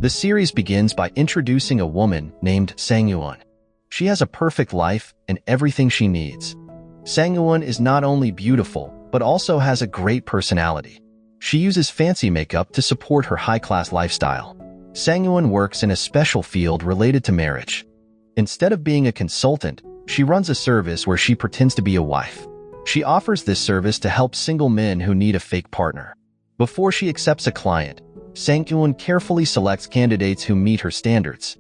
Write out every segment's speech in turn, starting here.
The series begins by introducing a woman named Sang-eun. She has a perfect life and everything she needs. Sang-eun is not only beautiful, but also has a great personality. She uses fancy makeup to support her high-class lifestyle. Sang-eun works in a special field related to marriage. Instead of being a consultant, she runs a service where she pretends to be a wife. She offers this service to help single men who need a fake partner. Before she accepts a client, Sang-eun carefully selects candidates who meet her standards.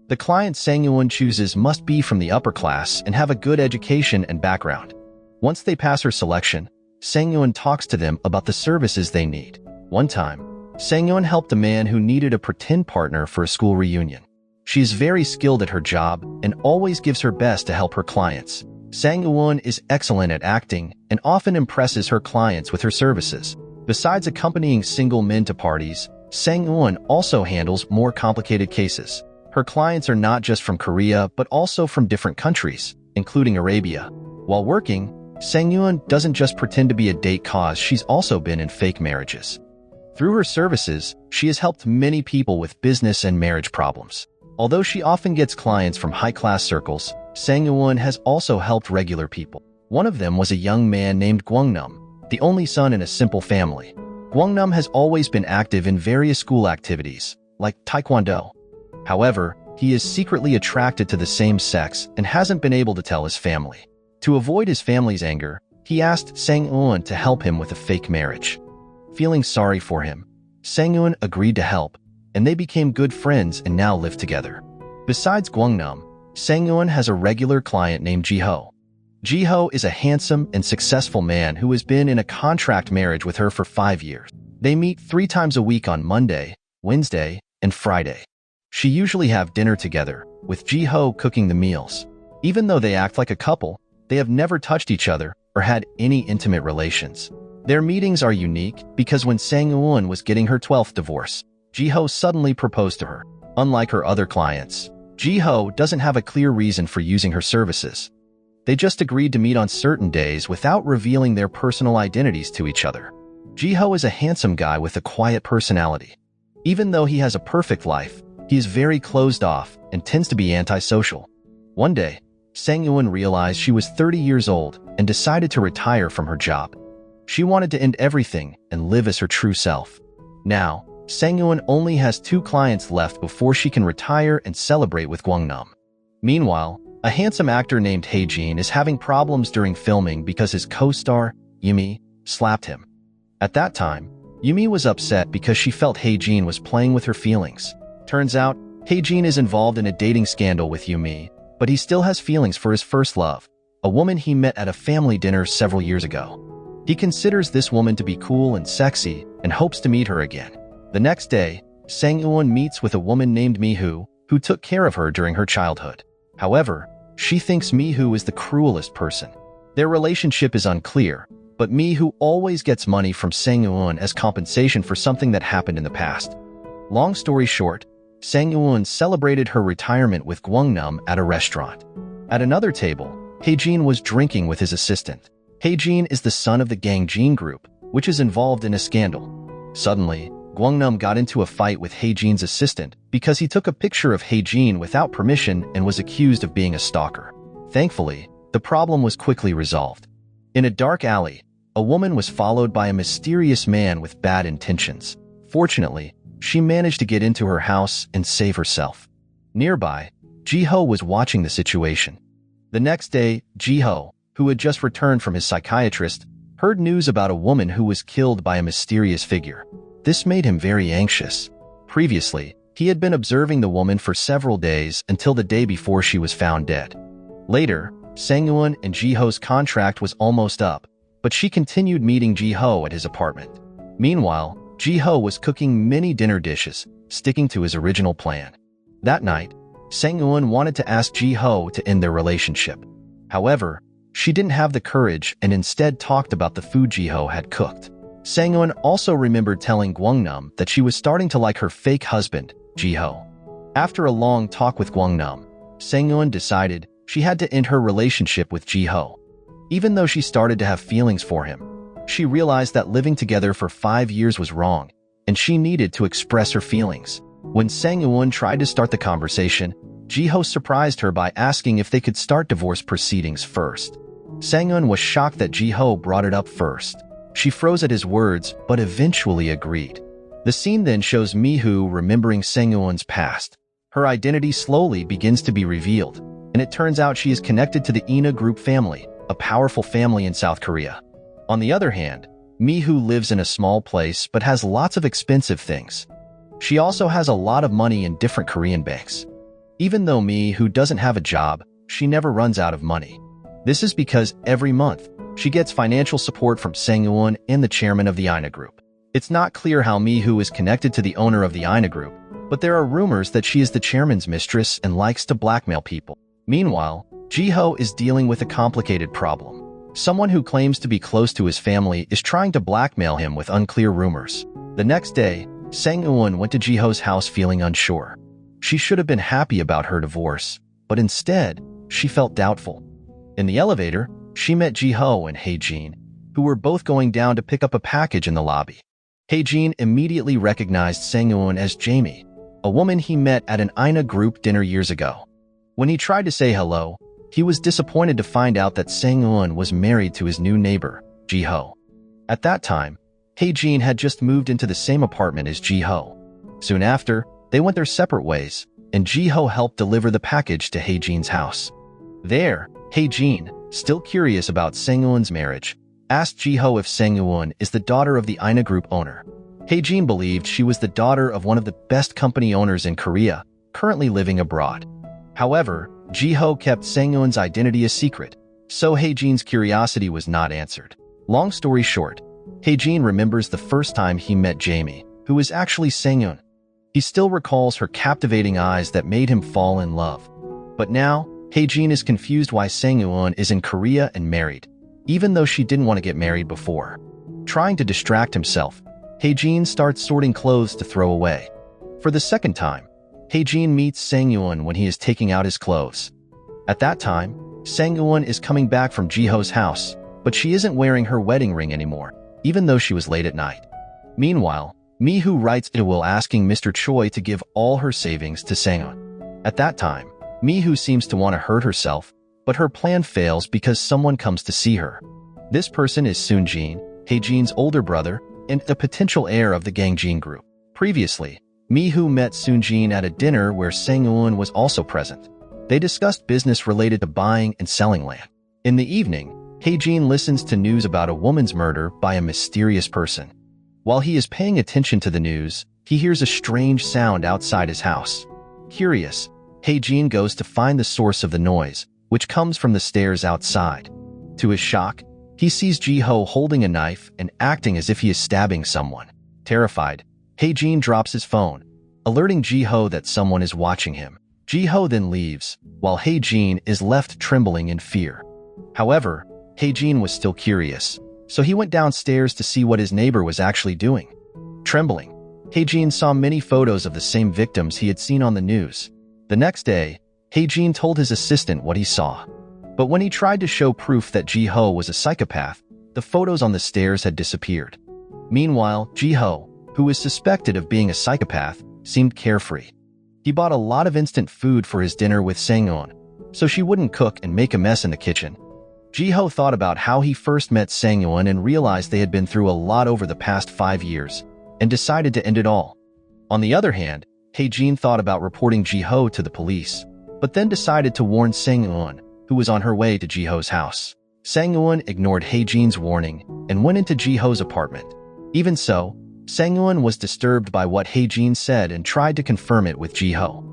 The clients Sang-eun chooses must be from the upper class and have a good education and background. Once they pass her selection, Sang-eun talks to them about the services they need. One time, Sang-eun helped a man who needed a pretend partner for a school reunion. She is very skilled at her job and always gives her best to help her clients. Sang-eun is excellent at acting and often impresses her clients with her services. Besides accompanying single men to parties, Sang-eun also handles more complicated cases. Her clients are not just from Korea but also from different countries, including Arabia. While working, Sang-eun doesn't just pretend to be a date cause, she's also been in fake marriages. Through her services, she has helped many people with business and marriage problems. Although she often gets clients from high-class circles, Sang-eun has also helped regular people. One of them was a young man named Gwang-nam, the only son in a simple family. Gwang-nam has always been active in various school activities, like Taekwondo. However, he is secretly attracted to the same sex and hasn't been able to tell his family. To avoid his family's anger, he asked Sang-eun to help him with a fake marriage. Feeling sorry for him, Sang-eun agreed to help, and they became good friends and now live together. Besides Gwang-nam, Sang-eun has a regular client named Ji-ho. Ji-ho is a handsome and successful man who has been in a contract marriage with her for 5 years. They meet 3 times a week on Monday, Wednesday, and Friday. She usually have dinner together, with Ji-ho cooking the meals. Even though they act like a couple, they have never touched each other or had any intimate relations. Their meetings are unique because when Sang-eun was getting her 12th divorce, Ji-ho suddenly proposed to her. Unlike her other clients, Ji-ho doesn't have a clear reason for using her services. They just agreed to meet on certain days without revealing their personal identities to each other. Ji-ho is a handsome guy with a quiet personality. Even though he has a perfect life, he is very closed off and tends to be antisocial. One day, Sang-eun realized she was 30 years old and decided to retire from her job. She wanted to end everything and live as her true self. Now, Sang-eun only has 2 clients left before she can retire and celebrate with Gwang-nam. Meanwhile, a handsome actor named Hae-jin is having problems during filming because his co-star, Yumi, slapped him. At that time, Yumi was upset because she felt Hae-jin was playing with her feelings. Turns out, Hae-jin is involved in a dating scandal with Yumi, but he still has feelings for his first love, a woman he met at a family dinner several years ago. He considers this woman to be cool and sexy and hopes to meet her again. The next day, Sang-eun meets with a woman named Mi-hoo, who took care of her during her childhood. However, she thinks Mi-hoo is the cruelest person. Their relationship is unclear, but Mi-hoo always gets money from Sang-eun as compensation for something that happened in the past. Long story short, Sang-eun celebrated her retirement with Gwang-nam at a restaurant. At another table, Hae-jin was drinking with his assistant. Hae-jin is the son of the gang Jin group, which is involved in a scandal. Suddenly, Gwang-nam got into a fight with Hae-jin's assistant because he took a picture of Hae-jin without permission and was accused of being a stalker. Thankfully, the problem was quickly resolved. In a dark alley, a woman was followed by a mysterious man with bad intentions. Fortunately, she managed to get into her house and save herself. Nearby, Ji-ho was watching the situation. The next day, Ji-ho, who had just returned from his psychiatrist, heard news about a woman who was killed by a mysterious figure. This made him very anxious. Previously, he had been observing the woman for several days until the day before she was found dead. Later, Sang-eun and Ji-ho's contract was almost up, but she continued meeting Ji-ho at his apartment. Meanwhile, Ji-ho was cooking many dinner dishes, sticking to his original plan. That night, Sang-eun wanted to ask Ji-ho to end their relationship. However, she didn't have the courage and instead talked about the food Ji-ho had cooked. Sang-eun also remembered telling Gwang-nam that she was starting to like her fake husband, Ji-ho. After a long talk with Gwang-nam, Sang-eun decided she had to end her relationship with Ji-ho. Even though she started to have feelings for him, she realized that living together for 5 years was wrong, and she needed to express her feelings. When Sang-eun tried to start the conversation, Ji-ho surprised her by asking if they could start divorce proceedings first. Sang-eun was shocked that Ji-ho brought it up first. She froze at his words, but eventually agreed. The scene then shows Mi-hoo remembering Sang-eun's past. Her identity slowly begins to be revealed, and it turns out she is connected to the Ina Group family, a powerful family in South Korea. On the other hand, Mi-hoo lives in a small place but has lots of expensive things. She also has a lot of money in different Korean banks. Even though Mi-hoo doesn't have a job, she never runs out of money. This is because every month, she gets financial support from Sang-eun and the chairman of the Ina Group. It's not clear how Mi-hoo is connected to the owner of the Ina Group, but there are rumors that she is the chairman's mistress and likes to blackmail people. Meanwhile, Ji-ho is dealing with a complicated problem. Someone who claims to be close to his family is trying to blackmail him with unclear rumors. The next day, Sang-eun went to Ji-ho's house feeling unsure. She should have been happy about her divorce, but instead, she felt doubtful. In the elevator, she met Ji-ho and Hae-jin, who were both going down to pick up a package in the lobby. Hae-jin immediately recognized Sang-eun as Jamie, a woman he met at an Ina Group dinner years ago. When he tried to say hello, he was disappointed to find out that Sang-eun was married to his new neighbor, Ji-ho. At that time, Hae-jin had just moved into the same apartment as Ji-ho. Soon after, they went their separate ways, and Ji-ho helped deliver the package to Hae-jin's house. There, Hae-jin, still curious about Sang-eun's marriage, asked Ji-ho if Sang-eun is the daughter of the Ina Group owner. Hae-jin believed she was the daughter of one of the best company owners in Korea, currently living abroad. However, Ji-ho kept Sang-eun's identity a secret, so Hae-jin's curiosity was not answered. Long story short, Hae-jin remembers the first time he met Jamie, who was actually Sang-eun. He still recalls her captivating eyes that made him fall in love. But now, Hae-jin is confused why Sang-eun is in Korea and married, even though she didn't want to get married before. Trying to distract himself, Hae-jin starts sorting clothes to throw away. For the second time, Hae-jin meets Sang-eun when he is taking out his clothes. At that time, Sang-eun is coming back from Ji-ho's house, but she isn't wearing her wedding ring anymore, even though she was late at night. Meanwhile, Mi-hoo writes a will asking Mr. Choi to give all her savings to Sang-eun. At that time, Mi-hoo seems to want to hurt herself, but her plan fails because someone comes to see her. This person is Soon-jin, Hae-jin's older brother, and the potential heir of the Gangjin group. Previously, Mi-hoo met Soon-jin at a dinner where Sang-eun was also present. They discussed business related to buying and selling land. In the evening, Hae-jin listens to news about a woman's murder by a mysterious person. While he is paying attention to the news, he hears a strange sound outside his house. Curious, Hae-jin goes to find the source of the noise, which comes from the stairs outside. To his shock, he sees Ji-ho holding a knife and acting as if he is stabbing someone. Terrified, Hae-jin drops his phone, alerting Ji-ho that someone is watching him. Ji-ho then leaves, while Hae-jin is left trembling in fear. However, Hae-jin was still curious, so he went downstairs to see what his neighbor was actually doing. Trembling, Hae-jin saw many photos of the same victims he had seen on the news. The next day, Hae-jin told his assistant what he saw. But when he tried to show proof that Ji-ho was a psychopath, the photos on the stairs had disappeared. Meanwhile, Ji-ho, who was suspected of being a psychopath, seemed carefree. He bought a lot of instant food for his dinner with Sang-eun, so she wouldn't cook and make a mess in the kitchen. Ji-ho thought about how he first met Sang-eun and realized they had been through a lot over the past 5 years, and decided to end it all. On the other hand, Hae-jin thought about reporting Ji-ho to the police, but then decided to warn Sang-eun, who was on her way to Ji-ho's house. Sang-eun ignored Hae-jin's warning and went into Ji-ho's apartment. Even so, Sang-eun was disturbed by what Hae-jin said and tried to confirm it with Ji-ho.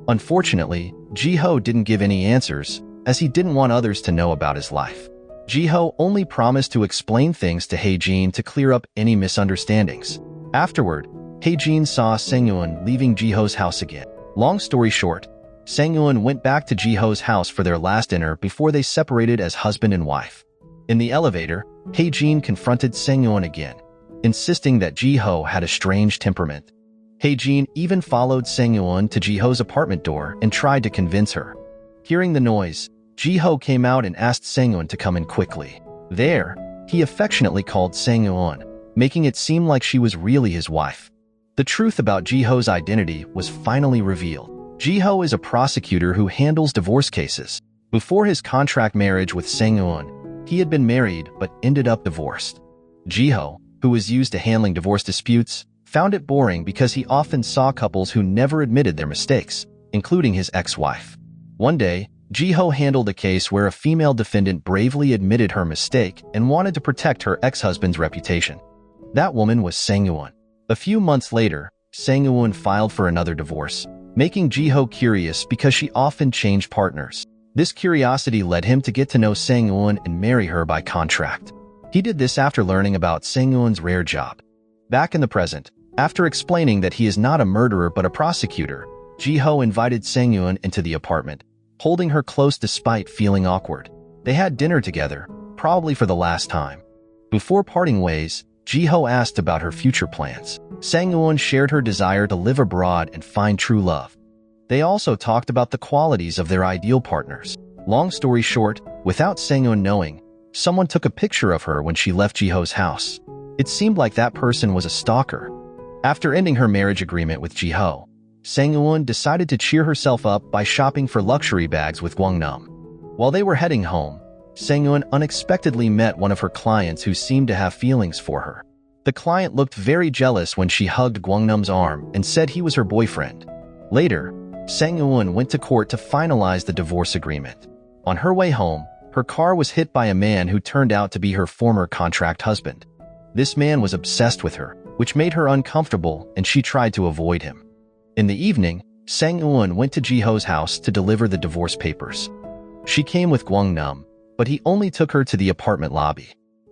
Unfortunately, Ji-ho didn't give any answers, as he didn't want others to know about his life. Ji-ho only promised to explain things to Hae-jin to clear up any misunderstandings. Afterward, Hae-jin saw Sang-eun leaving Ji-ho's house again. Long story short, Sang-eun went back to Ji-ho's house for their last dinner before they separated as husband and wife. In the elevator, Hae-jin confronted Sang-eun again, insisting that Ji-ho had a strange temperament. Hae-jin even followed Sang-eun to Ji-ho's apartment door and tried to convince her. Hearing the noise, Ji-ho came out and asked Sang-eun to come in quickly. There, he affectionately called Sang-eun, making it seem like she was really his wife. The truth about Jiho's identity was finally revealed. Jiho is a prosecutor who handles divorce cases. Before his contract marriage with Sang-eun, he had been married but ended up divorced. Jiho, who was used to handling divorce disputes, found it boring because he often saw couples who never admitted their mistakes, including his ex-wife. One day, Jiho handled a case where a female defendant bravely admitted her mistake and wanted to protect her ex-husband's reputation. That woman was Sang-eun. A few months later, Sang-eun filed for another divorce, making Jiho curious because she often changed partners. This curiosity led him to get to know Sang-eun and marry her by contract. He did this after learning about Sang-eun's rare job. Back in the present, after explaining that he is not a murderer but a prosecutor, Jiho invited Sang-eun into the apartment, holding her close despite feeling awkward. They had dinner together, probably for the last time. Before parting ways, Jiho asked about her future plans. Sang-eun shared her desire to live abroad and find true love. They also talked about the qualities of their ideal partners. Long story short, without Sang-eun knowing, someone took a picture of her when she left Jiho's house. It seemed like that person was a stalker. After ending her marriage agreement with Jiho, Sang-eun decided to cheer herself up by shopping for luxury bags with Gwang-nam. While they were heading home, Sang-eun unexpectedly met one of her clients who seemed to have feelings for her. The client looked very jealous when she hugged Gwang-nam's arm and said he was her boyfriend. Later, Sang-eun went to court to finalize the divorce agreement. On her way home, her car was hit by a man who turned out to be her former contract husband. This man was obsessed with her, which made her uncomfortable, and she tried to avoid him. In the evening, Sang-eun went to Jiho's house to deliver the divorce papers. She came with Gwang-nam, but he only took her to the apartment lobby.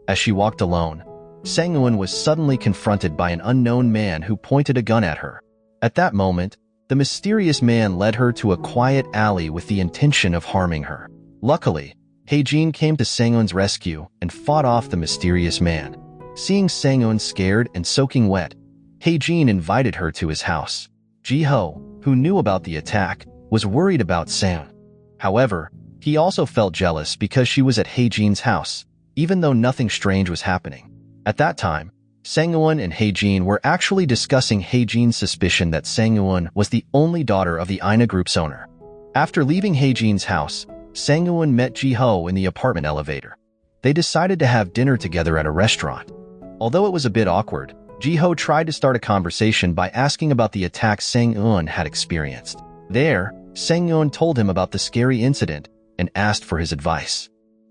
As she walked alone, Sang-eun was suddenly confronted by an unknown man who pointed a gun at her. At that moment, the mysterious man led her to a quiet alley with the intention of harming her. Luckily, Hae-jin came to Sang-eun's rescue and fought off the mysterious man. Seeing Sang-eun scared and soaking wet, Hae-jin invited her to his house. Jiho, who knew about the attack, was worried about Sang. However, he also felt jealous because she was at Hae-jin's house, even though nothing strange was happening. At that time, Sang-eun and Hae-jin were actually discussing Hae-jin's suspicion that Sang-eun was the only daughter of the Ina Group's owner. After leaving Hae-jin's house, Sang-eun met Jiho in the apartment elevator. They decided to have dinner together at a restaurant. Although it was a bit awkward, Jiho tried to start a conversation by asking about the attack Sang-eun had experienced. There, Sang-eun told him about the scary incident and asked for his advice.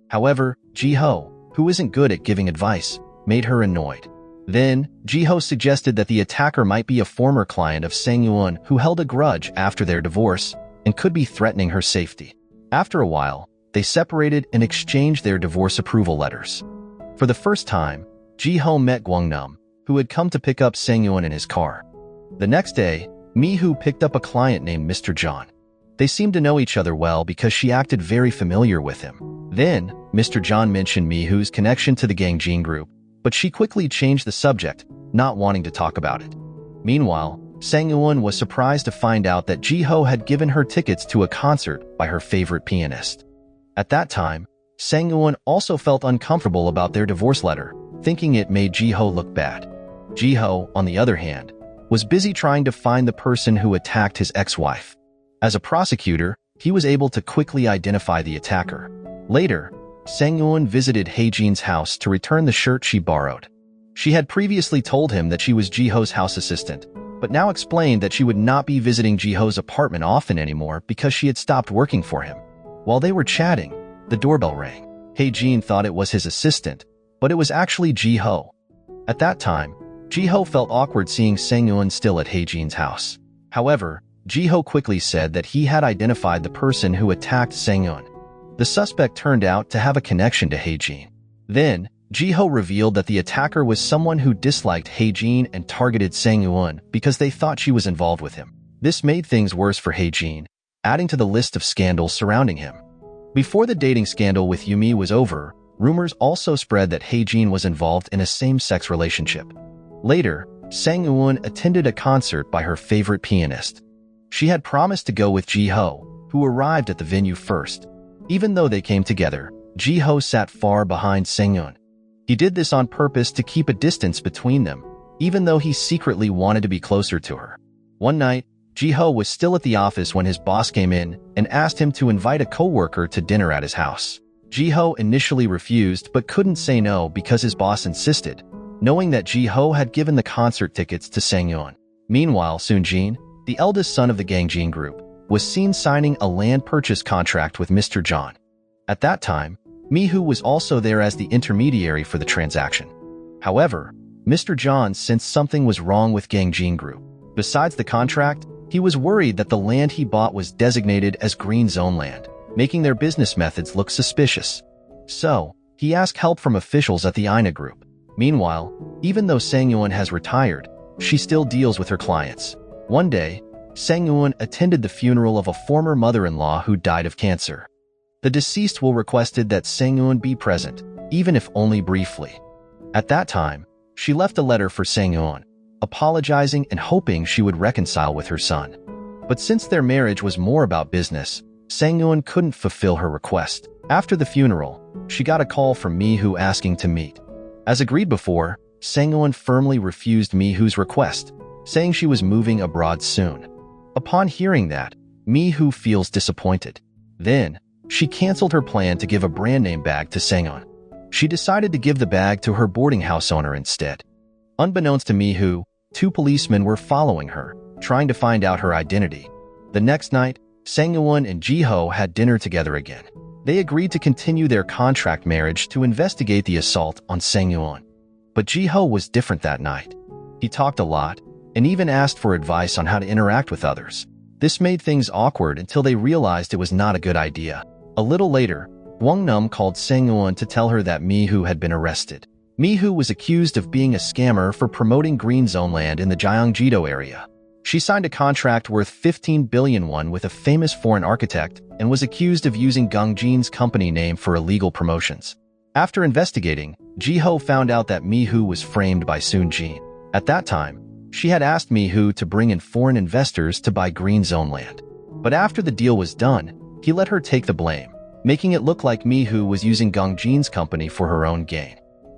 However, Jiho, who isn't good at giving advice, made her annoyed. Then, Jiho suggested that the attacker might be a former client of Sang-eun who held a grudge after their divorce and could be threatening her safety. After a while, they separated and exchanged their divorce approval letters. For the first time, Jiho met Gwang-nam, who had come to pick up Sang-eun in his car. The next day, Mi-hoo picked up a client named Mr. John. They seemed to know each other well because she acted very familiar with him. Then, Mr. John mentioned Mi-hoo's connection to the Gangjin group, but she quickly changed the subject, not wanting to talk about it. Meanwhile, Sang-eun was surprised to find out that Jiho had given her tickets to a concert by her favorite pianist. At that time, Sang-eun also felt uncomfortable about their divorce letter, thinking it made Jiho look bad. Jiho, on the other hand, was busy trying to find the person who attacked his ex-wife. As a prosecutor, he was able to quickly identify the attacker. Later, Sang-eun visited Hae-jin's house to return the shirt she borrowed. She had previously told him that she was Jiho's house assistant, but now explained that she would not be visiting Jiho's apartment often anymore because she had stopped working for him. While they were chatting, the doorbell rang. Hae-jin thought it was his assistant, but it was actually Jiho. At that time, Jiho felt awkward seeing Sang-eun still at Hae-jin's house. However, Jiho quickly said that he had identified the person who attacked Sang-eun. The suspect turned out to have a connection to Hae-jin. Then, Jiho revealed that the attacker was someone who disliked Hae-jin and targeted Sang-eun because they thought she was involved with him. This made things worse for Hae-jin, adding to the list of scandals surrounding him. Before the dating scandal with Yumi was over, rumors also spread that Hae-jin was involved in a same-sex relationship. Later, Sang-eun attended a concert by her favorite pianist. She had promised to go with Jiho, who arrived at the venue first. Even though they came together, Jiho sat far behind Sang-eun. He did this on purpose to keep a distance between them, even though he secretly wanted to be closer to her. One night, Ji-ho was still at the office when his boss came in and asked him to invite a coworker to dinner at his house. Ji-ho initially refused but couldn't say no because his boss insisted, knowing that Ji-ho had given the concert tickets to Sang-yeon. Meanwhile, Soon-jin, the eldest son of the Gangjin group, was seen signing a land purchase contract with Mr. John. At that time, Mi-hoo was also there as the intermediary for the transaction. However, Mr. John sensed something was wrong with Gangjin group. Besides the contract, he was worried that the land he bought was designated as green zone land, making their business methods look suspicious. So, he asked help from officials at the Ina group. Meanwhile, even though Sang-yeon has retired, she still deals with her clients. One day, Sang-yeon attended the funeral of a former mother-in-law who died of cancer. The deceased will requested that Sang-yeon be present, even if only briefly. At that time, she left a letter for Sang-yeon, apologizing and hoping she would reconcile with her son. But since their marriage was more about business, Sang-yeon couldn't fulfill her request. After the funeral, she got a call from Mi-hoo asking to meet. As agreed before, Sang-yeon firmly refused Mi-hoo's request, saying she was moving abroad soon. Upon hearing that, Mi-hoo feels disappointed. Then, she canceled her plan to give a brand name bag to Sang-yeon. She decided to give the bag to her boarding house owner instead. Unbeknownst to Mi-hoo, 2 policemen were following her, trying to find out her identity. The next night, Sang-yeon and Ji-ho had dinner together again. They agreed to continue their contract marriage to investigate the assault on Sang-yeon. But Ji-ho was different that night. He talked a lot, and even asked for advice on how to interact with others. This made things awkward until they realized it was not a good idea. A little later, Gwang-nam called Sang-yeon to tell her that Mi-hoo had been arrested. Mi-hoo was accused of being a scammer for promoting green zone land in the Gyeonggi-do area. She signed a contract worth 15 billion won with a famous foreign architect and was accused of using Gangjin's company name for illegal promotions. After investigating, Ji-ho found out that Mi-hoo was framed by Soon-jin. At that time, she had asked Mi-hoo to bring in foreign investors to buy green zone land. But after the deal was done, he let her take the blame, making it look like Mi-hoo was using Gangjin's company for her own gain.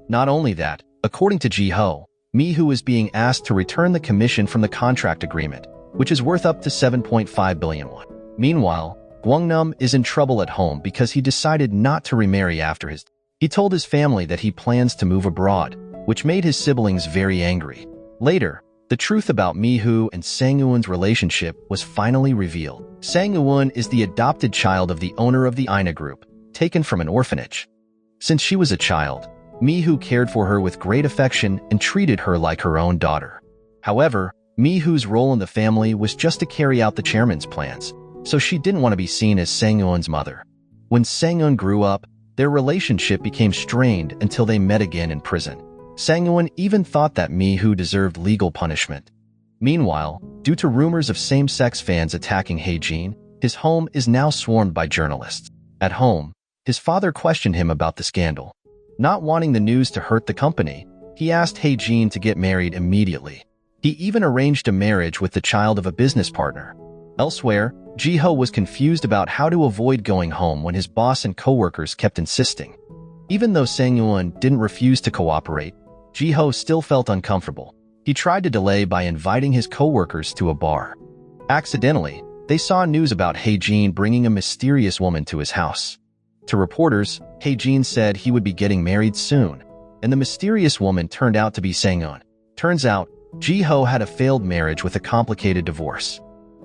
Not only that, according to Ji-ho, Mi-hoo is being asked to return the commission from the contract agreement, which is worth up to 7.5 billion won. Meanwhile, Gwang-nam is in trouble at home because he decided not to remarry after his. He told his family that he plans to move abroad, which made his siblings very angry. Later, the truth about Mi-hoo and Sang-yeon's relationship was finally revealed. Sang-yeon is the adopted child of the owner of the Ina group, taken from an orphanage. Since she was a child, Mi-hoo cared for her with great affection and treated her like her own daughter. However, Mi-hoo's role in the family was just to carry out the chairman's plans, so she didn't want to be seen as Sang-yeon's mother. When Sang-yeon grew up, their relationship became strained until they met again in prison. Sang-yeon even thought that Mi-hoo deserved legal punishment. Meanwhile, due to rumors of same-sex fans attacking Hae-jin, his home is now swarmed by journalists. At home, his father questioned him about the scandal. Not wanting the news to hurt the company, he asked Hae-jin to get married immediately. He even arranged a marriage with the child of a business partner. Elsewhere, Ji-ho was confused about how to avoid going home when his boss and coworkers kept insisting. Even though Sang-yeon didn't refuse to cooperate, Ji-ho still felt uncomfortable. He tried to delay by inviting his coworkers to a bar. Accidentally, they saw news about Hae-jin bringing a mysterious woman to his house. To reporters, Hae-jin said he would be getting married soon, and the mysterious woman turned out to be Sang-yeon. Turns out, Ji-ho had a failed marriage with a complicated divorce.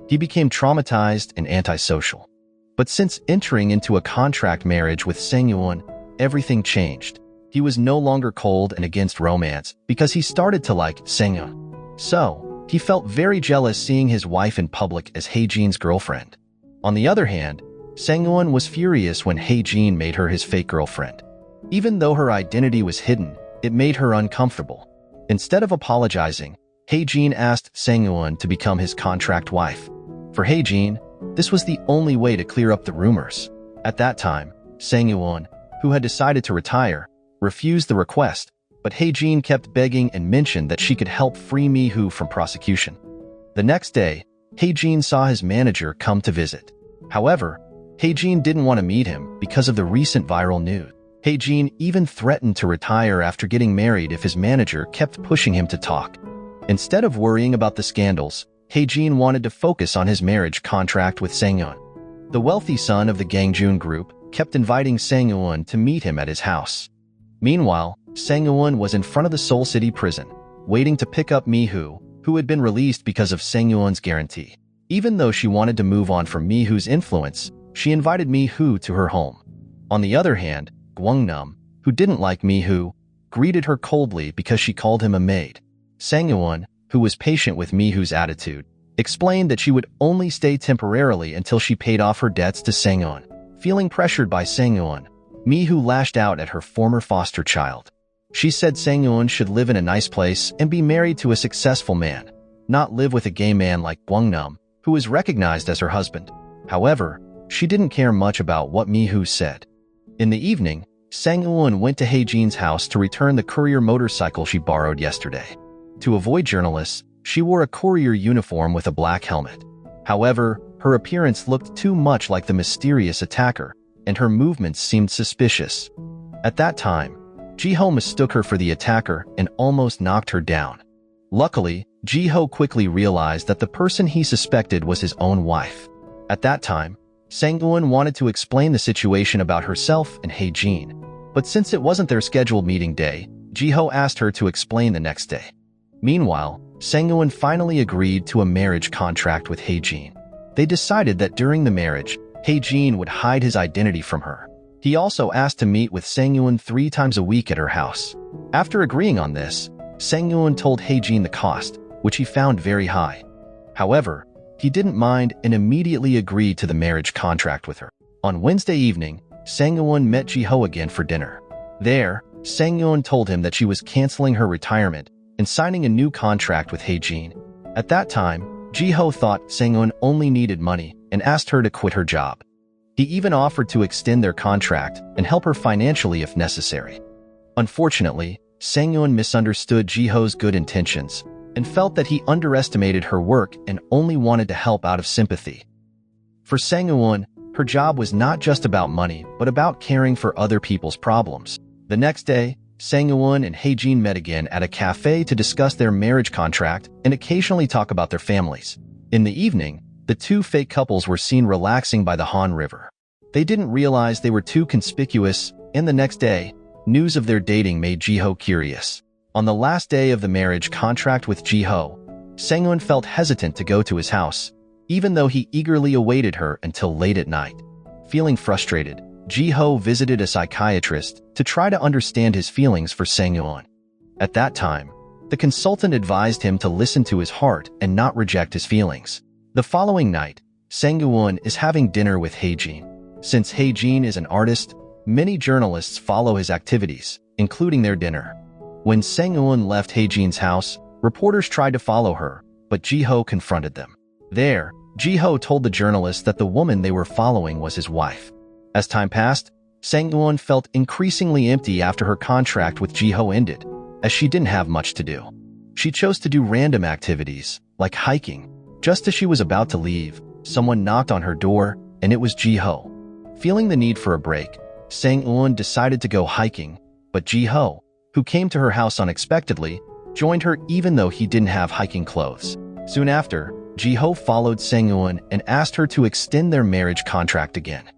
He became traumatized and antisocial. But since entering into a contract marriage with Sang-yeon, everything changed. He was no longer cold and against romance because he started to like Sang-yeon. So, he felt very jealous seeing his wife in public as Hae-jin's girlfriend. On the other hand, Sang-yeon was furious when Hae-jin made her his fake girlfriend. Even though her identity was hidden, it made her uncomfortable. Instead of apologizing, Hae-jin asked Sang-yeon to become his contract wife. For Hae-jin, this was the only way to clear up the rumors. At that time, Sang-yeon, who had decided to retire, refused the request, but Hae-jin kept begging and mentioned that she could help free Mi-hoo from prosecution. The next day, Hae-jin saw his manager come to visit. However, Hae-jin didn't want to meet him because of the recent viral news. Hae-jin even threatened to retire after getting married if his manager kept pushing him to talk. Instead of worrying about the scandals, Hae-jin wanted to focus on his marriage contract with Sang-eun. The wealthy son of the Gangjun group kept inviting Sang-eun to meet him at his house. Meanwhile, Sang-eun was in front of the Seoul City prison, waiting to pick up Mi-hoo, who had been released because of Sang-eun's guarantee. Even though she wanted to move on from Mi-hoo's influence, she invited Mi-hoo to her home. On the other hand, Gwang-nam, who didn't like Mi-hoo, greeted her coldly because she called him a maid. Sang-eun, who was patient with Mi-hoo's attitude, explained that she would only stay temporarily until she paid off her debts to Sang-eun. Feeling pressured by Sang-eun, Mi-hoo lashed out at her former foster child. She said Sang-eun should live in a nice place and be married to a successful man, not live with a gay man like Gwang-nam, who was recognized as her husband. However, she didn't care much about what Mi-hoo said. In the evening, Sang-eun went to Hae-jin's house to return the courier motorcycle she borrowed yesterday. To avoid journalists, she wore a courier uniform with a black helmet. However, her appearance looked too much like the mysterious attacker, and her movements seemed suspicious. At that time, Ji-ho mistook her for the attacker and almost knocked her down. Luckily, Ji-ho quickly realized that the person he suspected was his own wife. At that time, Sang-eun wanted to explain the situation about herself and Hae-jin, but since it wasn't their scheduled meeting day, Ji-ho asked her to explain the next day. Meanwhile, Sang-eun finally agreed to a marriage contract with Hae-jin. They decided that during the marriage, Hae-jin would hide his identity from her. He also asked to meet with Sang-eun 3 times a week at her house. After agreeing on this, Sang-eun told Hae-jin the cost, which he found very high. However, he didn't mind and immediately agreed to the marriage contract with her. On Wednesday evening, Sang-eun met Ji-ho again for dinner. There, Sang-eun told him that she was canceling her retirement and signing a new contract with Hae-jin. At that time, Ji-ho thought Sang-eun only needed money and asked her to quit her job. He even offered to extend their contract and help her financially if necessary. Unfortunately, Sang-eun misunderstood Ji-ho's good intentions and felt that he underestimated her work and only wanted to help out of sympathy. For Sang-eun, her job was not just about money, but about caring for other people's problems. The next day, Sang-eun and Hae-jin met again at a cafe to discuss their marriage contract and occasionally talk about their families. In the evening, the two fake couples were seen relaxing by the Han River. They didn't realize they were too conspicuous, and the next day, news of their dating made Ji-ho curious. On the last day of the marriage contract with Ji-ho, Sang-eun felt hesitant to go to his house, even though he eagerly awaited her until late at night. Feeling frustrated, Ji-ho visited a psychiatrist to try to understand his feelings for Sang-eun. At that time, the consultant advised him to listen to his heart and not reject his feelings. The following night, Sang-eun is having dinner with Hae-jin. Since Hae-jin is an artist, many journalists follow his activities, including their dinner. When Sang-eun left Hae-jin's house, reporters tried to follow her, but Ji-ho confronted them. There, Ji-ho told the journalists that the woman they were following was his wife. As time passed, Sang-eun felt increasingly empty after her contract with Ji-ho ended, as she didn't have much to do. She chose to do random activities, like hiking. Just as she was about to leave, someone knocked on her door, and it was Ji-ho. Feeling the need for a break, Sang-eun decided to go hiking, but Ji-ho, who came to her house unexpectedly, joined her even though he didn't have hiking clothes. Soon after, Ji-ho followed Sang-eun and asked her to extend their marriage contract again.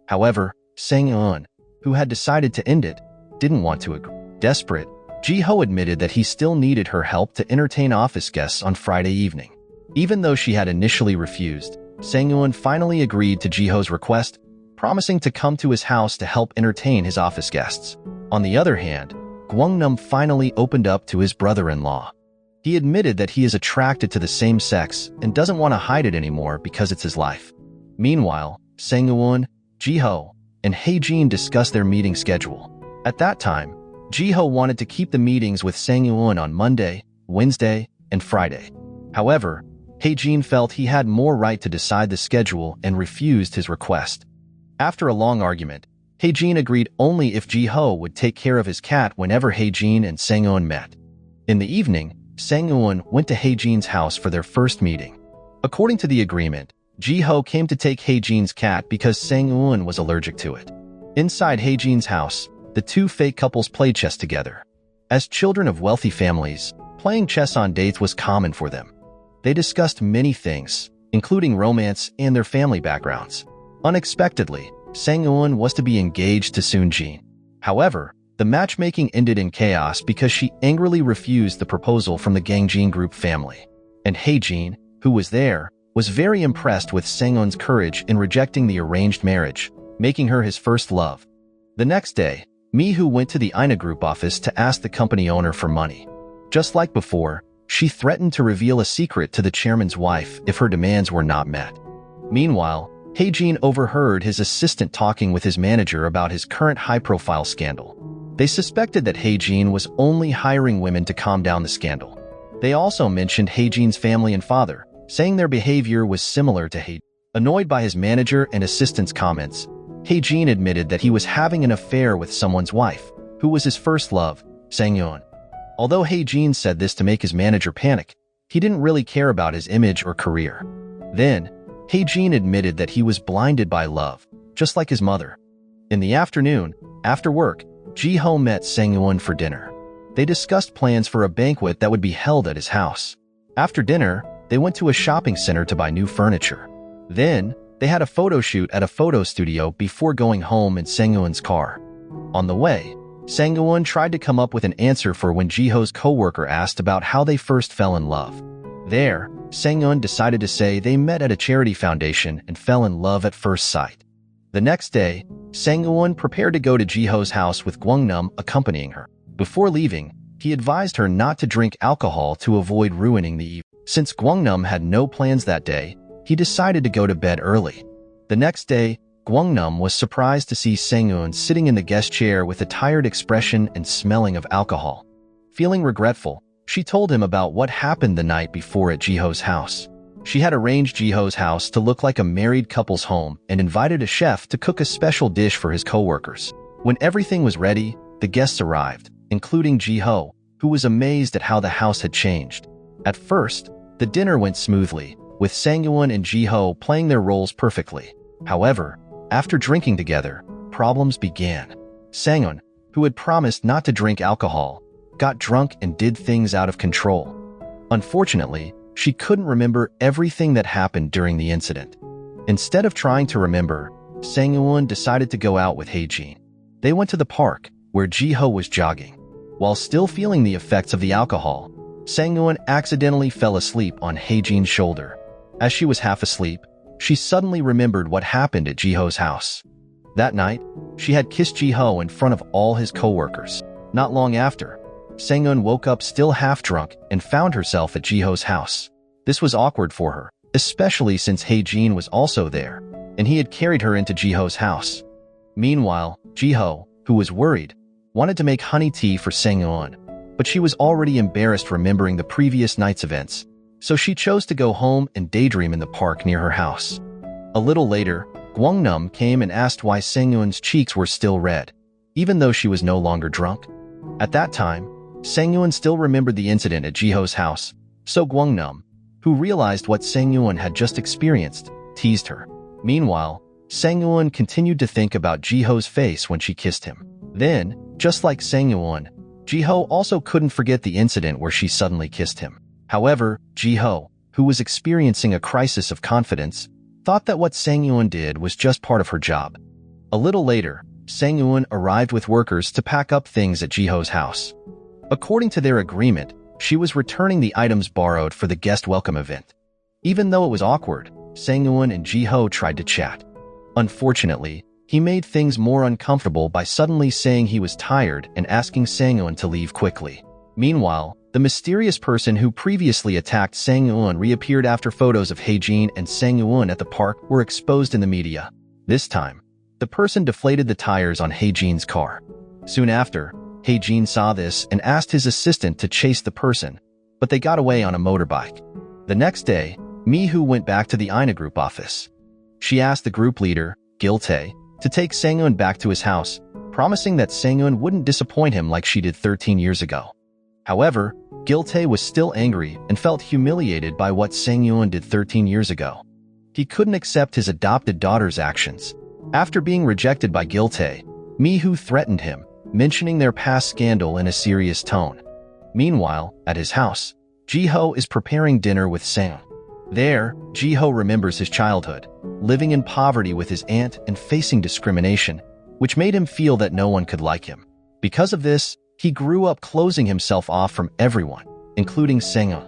However, Sang-eun, who had decided to end it, didn't want to agree. Desperate, Ji-ho admitted that he still needed her help to entertain office guests on Friday evening. Even though she had initially refused, Sang-eun finally agreed to Ji-ho's request, promising to come to his house to help entertain his office guests. On the other hand, Gwang-nam finally opened up to his brother-in-law. He admitted that he is attracted to the same sex and doesn't want to hide it anymore because it's his life. Meanwhile, Sang-eun, Ji-ho, and Hae-jin discussed their meeting schedule. At that time, Ji-ho wanted to keep the meetings with Sang-eun on Monday, Wednesday, and Friday. However, Hae-jin felt he had more right to decide the schedule and refused his request. After a long argument, Hae-jin agreed only if Ji-ho would take care of his cat whenever Hae-jin and Sang-eun met. In the evening, Sang-eun went to Hae-jin's house for their first meeting. According to the agreement, Ji-ho came to take Hae-jin's cat because Sang-eun was allergic to it. Inside Hae-jin's house, the two fake couples played chess together. As children of wealthy families, playing chess on dates was common for them. They discussed many things, including romance and their family backgrounds. Unexpectedly, Sang-eun was to be engaged to Soon-jin. However, the matchmaking ended in chaos because she angrily refused the proposal from the Gangjin group family. And Hae-jin, who was there, was very impressed with Sang-eun's courage in rejecting the arranged marriage, making her his first love. The next day, Mi-hoo went to the Ina Group office to ask the company owner for money. Just like before, she threatened to reveal a secret to the chairman's wife if her demands were not met. Meanwhile, Hae-jin overheard his assistant talking with his manager about his current high-profile scandal. They suspected that Hae-jin was only hiring women to calm down the scandal. They also mentioned Hae-jin's family and father, saying their behavior was similar to Hae. Annoyed by his manager and assistant's comments, Hae-jin admitted that he was having an affair with someone's wife, who was his first love, Sang-eun. Although Hae-jin said this to make his manager panic, he didn't really care about his image or career. Then, Hae-jin admitted that he was blinded by love, just like his mother. In the afternoon, after work, Ji-ho met Sang-eun for dinner. They discussed plans for a banquet that would be held at his house. After dinner, they went to a shopping center to buy new furniture. Then, they had a photo shoot at a photo studio before going home in Sang-eun's car. On the way, Sang-eun tried to come up with an answer for when Ji-ho's coworker asked about how they first fell in love. There, Sang-eun decided to say they met at a charity foundation and fell in love at first sight. The next day, Sang-eun prepared to go to Ji-ho's house with Gwang-nam accompanying her. Before leaving, he advised her not to drink alcohol to avoid ruining the evening. Since Gwang-nam had no plans that day, he decided to go to bed early. The next day, Gwang-nam was surprised to see Sang-eun sitting in the guest chair with a tired expression and smelling of alcohol. Feeling regretful, she told him about what happened the night before at Ji-ho's house. She had arranged Ji-ho's house to look like a married couple's home and invited a chef to cook a special dish for his coworkers. When everything was ready, the guests arrived, including Ji-ho, who was amazed at how the house had changed. At first, the dinner went smoothly, with Sang-eun and Ji-ho playing their roles perfectly. However, after drinking together, problems began. Sang-eun, who had promised not to drink alcohol, got drunk and did things out of control. Unfortunately, she couldn't remember everything that happened during the incident. Instead of trying to remember, Sang-eun decided to go out with Hae-jin. They went to the park, where Ji-ho was jogging. While still feeling the effects of the alcohol, Sang-eun accidentally fell asleep on Hae-jin's shoulder. As she was half asleep, she suddenly remembered what happened at Ji-ho's house. That night, she had kissed Ji-ho in front of all his coworkers. Not long after, Sang-eun woke up still half drunk and found herself at Ji-ho's house. This was awkward for her, especially since Hae-jin was also there, and he had carried her into Ji-ho's house. Meanwhile, Ji-ho, who was worried, wanted to make honey tea for Sang-eun, but she was already embarrassed remembering the previous night's events, so she chose to go home and daydream in the park near her house. A little later, Gwang-nam came and asked why Sang-eun's cheeks were still red, even though she was no longer drunk. At that time, Sang-eun still remembered the incident at Ji-ho's house, so Gwang-nam, who realized what Sang-eun had just experienced, teased her. Meanwhile, Sang-eun continued to think about Ji-ho's face when she kissed him. Then, just like Sang-eun, Ji-ho also couldn't forget the incident where she suddenly kissed him. However, Ji-ho, who was experiencing a crisis of confidence, thought that what Sang-eun did was just part of her job. A little later, Sang-eun arrived with workers to pack up things at Ji-ho's house. According to their agreement, she was returning the items borrowed for the guest welcome event. Even though it was awkward, Sang-eun and Ji-ho tried to chat. Unfortunately, he made things more uncomfortable by suddenly saying he was tired and asking Sang-eun to leave quickly. Meanwhile, the mysterious person who previously attacked Sang-eun reappeared after photos of Hae-jin and Sang-eun at the park were exposed in the media. This time, the person deflated the tires on Hae-jin's car. Soon after, Hae-jin saw this and asked his assistant to chase the person, but they got away on a motorbike. The next day, Mi-hoo went back to the Ina Group office. She asked the group leader, Gil-tae, to take Sang-eun back to his house, promising that Sang-eun wouldn't disappoint him like she did 13 years ago. However, Gil-tae was still angry and felt humiliated by what Sang-eun did 13 years ago. He couldn't accept his adopted daughter's actions. After being rejected by Gil-tae, Mi-hoo threatened him, mentioning their past scandal in a serious tone. Meanwhile, at his house, Ji-ho is preparing dinner with Sang. There, Ji-ho remembers his childhood, living in poverty with his aunt and facing discrimination, which made him feel that no one could like him. Because of this, he grew up closing himself off from everyone, including Sang.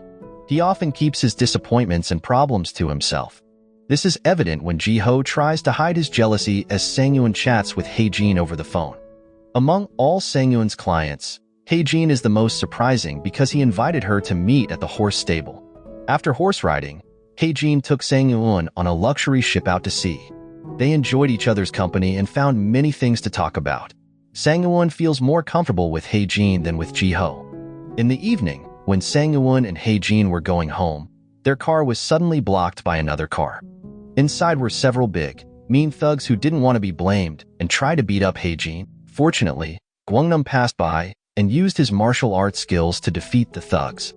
He often keeps his disappointments and problems to himself. This is evident when Ji-ho tries to hide his jealousy as Sang-eun chats with Hae-jin over the phone. Among all Sang-eun's clients, Hae-jin is the most surprising because he invited her to meet at the horse stable. After horse riding, Hae-jin took Sang-eun on a luxury ship out to sea. They enjoyed each other's company and found many things to talk about. Sang-eun feels more comfortable with Hae-jin than with Ji-ho. In the evening, when Sang-eun and Hae-jin were going home, their car was suddenly blocked by another car. Inside were several big, mean thugs who didn't want to be blamed and tried to beat up Hae-jin. Fortunately, Gwongnam passed by and used his martial arts skills to defeat the thugs.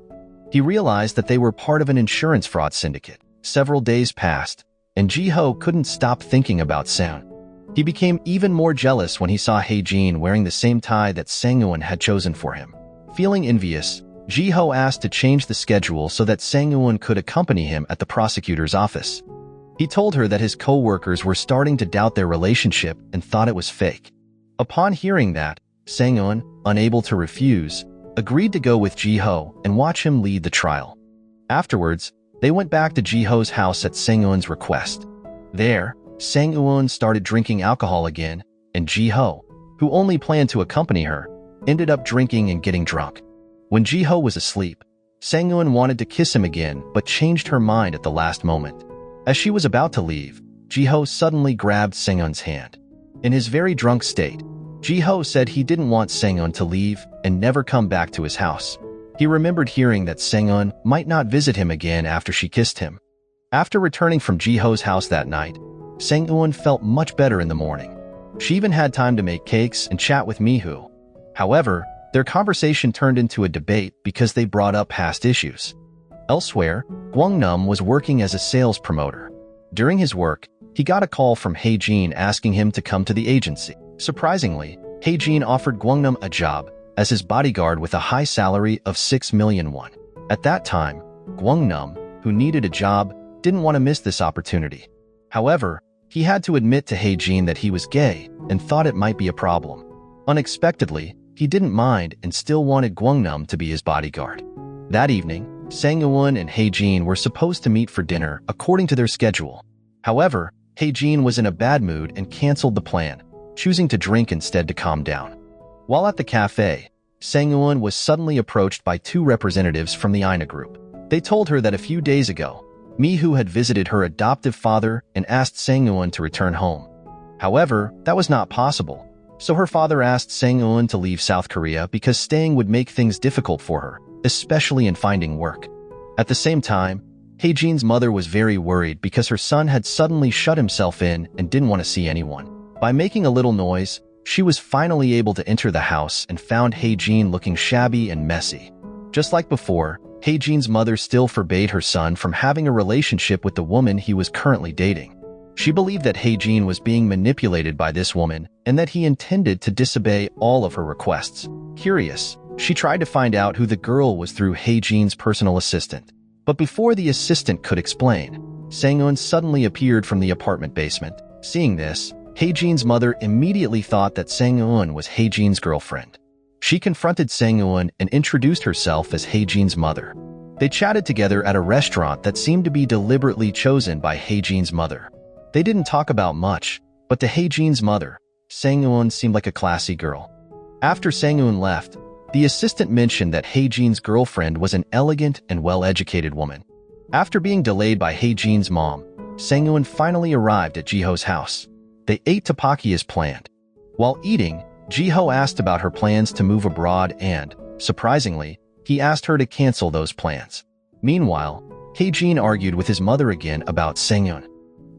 He realized that they were part of an insurance fraud syndicate. Several days passed, and Ji-ho couldn't stop thinking about Sang. He became even more jealous when he saw Hae-jin wearing the same tie that Sang-eun had chosen for him. Feeling envious, Ji-ho asked to change the schedule so that Sang-eun could accompany him at the prosecutor's office. He told her that his co-workers were starting to doubt their relationship and thought it was fake. Upon hearing that, Sang-eun, unable to refuse, agreed to go with Ji-ho and watch him lead the trial. Afterwards, they went back to Ji-ho's house at Sang-eun's request. There, Sang-eun started drinking alcohol again, and Ji-ho, who only planned to accompany her, ended up drinking and getting drunk. When Ji-ho was asleep, Sang-eun wanted to kiss him again but changed her mind at the last moment. As she was about to leave, Ji-ho suddenly grabbed Sang-eun's hand. In his very drunk state, Ji-ho said he didn't want Sang-eun to leave and never come back to his house. He remembered hearing that Sang-eun might not visit him again after she kissed him. After returning from Ji-ho's house that night, Sang-eun felt much better in the morning. She even had time to make cakes and chat with Miho. However, their conversation turned into a debate because they brought up past issues. Elsewhere, Gwongnam was working as a sales promoter. During his work, he got a call from Hae-jin asking him to come to the agency. Surprisingly, Hae-jin offered Gwongnam a job as his bodyguard with a high salary of 6 million won. At that time, Gwongnam, who needed a job, didn't want to miss this opportunity. However, he had to admit to Hae-jin that he was gay and thought it might be a problem. Unexpectedly, he didn't mind and still wanted Gwongnam to be his bodyguard. That evening, Sang-eun and Hae-jin were supposed to meet for dinner according to their schedule. However, Hae-jin was in a bad mood and canceled the plan, choosing to drink instead to calm down. While at the cafe, Sang-eun was suddenly approached by two representatives from the INA group. They told her that a few days ago, Miho had visited her adoptive father and asked Sang-eun to return home. However, that was not possible, so her father asked Sang-eun to leave South Korea because staying would make things difficult for her, especially in finding work. At the same time, Hae-jin's mother was very worried because her son had suddenly shut himself in and didn't want to see anyone. By making a little noise, she was finally able to enter the house and found Hae-jin looking shabby and messy. Just like before, Hae-jin's mother still forbade her son from having a relationship with the woman he was currently dating. She believed that Hae-jin was being manipulated by this woman and that he intended to disobey all of her requests. Curious, she tried to find out who the girl was through Hae-jin's personal assistant. But before the assistant could explain, Sang-eun suddenly appeared from the apartment basement. Seeing this, Hae-jin's mother immediately thought that Sang-eun was Hae-jin's girlfriend. She confronted Sang-eun and introduced herself as Hae-jin's mother. They chatted together at a restaurant that seemed to be deliberately chosen by Hae-jin's mother. They didn't talk about much, but to Hae-jin's mother, Sang-eun seemed like a classy girl. After Sang-eun left, the assistant mentioned that Hae-jin's girlfriend was an elegant and well-educated woman. After being delayed by Hae-jin's mom, Sang-eun finally arrived at Ji-ho's house. They ate tteokbokki as planned. While eating, Ji-ho asked about her plans to move abroad and, surprisingly, he asked her to cancel those plans. Meanwhile, Hae-jin argued with his mother again about Sang-eun.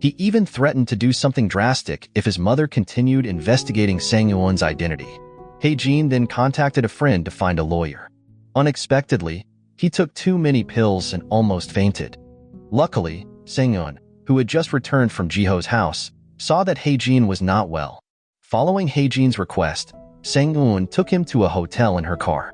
He even threatened to do something drastic if his mother continued investigating Sang-eun's identity. Hae-jin then contacted a friend to find a lawyer. Unexpectedly, he took too many pills and almost fainted. Luckily, Sang-eun, who had just returned from Ji-ho's house, saw that Hae-jin was not well. Following Hae-jin's request, Sang-eun took him to a hotel in her car.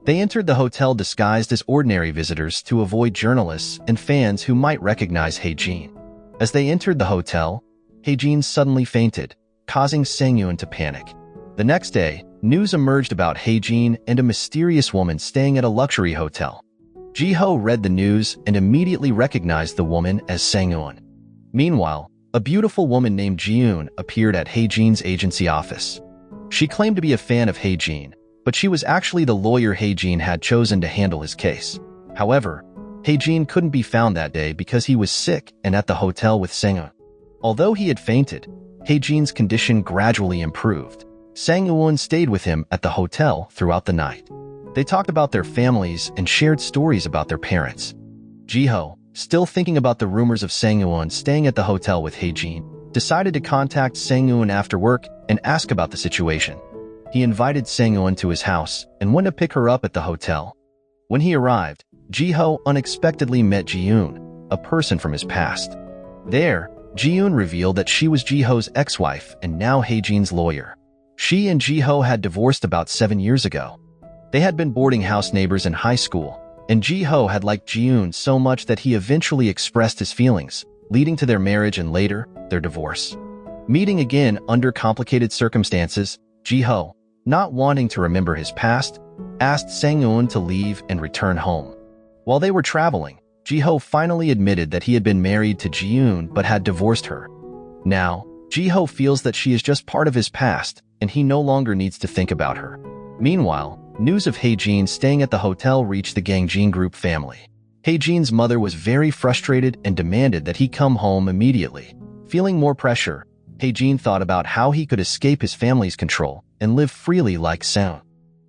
They entered the hotel disguised as ordinary visitors to avoid journalists and fans who might recognize Hae-jin. As they entered the hotel, Hae-jin suddenly fainted, causing Sang-eun to panic. The next day, news emerged about Hae-jin and a mysterious woman staying at a luxury hotel. Ji-ho read the news and immediately recognized the woman as Sang-eun. Meanwhile, a beautiful woman named Ji-eun appeared at Hae-jin's agency office. She claimed to be a fan of Hae-jin, but she was actually the lawyer Hae-jin had chosen to handle his case. However, Hae-jin couldn't be found that day because he was sick and at the hotel with Sang-eun. Although he had fainted, Hae-jin's condition gradually improved. Sang-eun stayed with him at the hotel throughout the night. They talked about their families and shared stories about their parents. Ji-ho, still thinking about the rumors of Sang-eun staying at the hotel with Hae-jin, decided to contact Sang-eun after work and ask about the situation. He invited Sang-eun to his house and went to pick her up at the hotel. When he arrived, Ji-ho unexpectedly met Ji-eun, a person from his past. There, Ji-eun revealed that she was Ji-ho's ex-wife and now Hae-jin's lawyer. She and Ji-ho had divorced about 7 years ago. They had been boarding house neighbors in high school, and Ji-ho had liked Ji-eun so much that he eventually expressed his feelings, leading to their marriage and later, their divorce. Meeting again under complicated circumstances, Ji-ho, not wanting to remember his past, asked Sang-eun to leave and return home. While they were traveling, Ji-ho finally admitted that he had been married to Ji-eun but had divorced her. Now, Ji-ho feels that she is just part of his past, and he no longer needs to think about her. Meanwhile, news of Hae-jin staying at the hotel reached the Gangjin Group family. Hae-jin's mother was very frustrated and demanded that he come home immediately. Feeling more pressure, Hae-jin thought about how he could escape his family's control and live freely like Sang.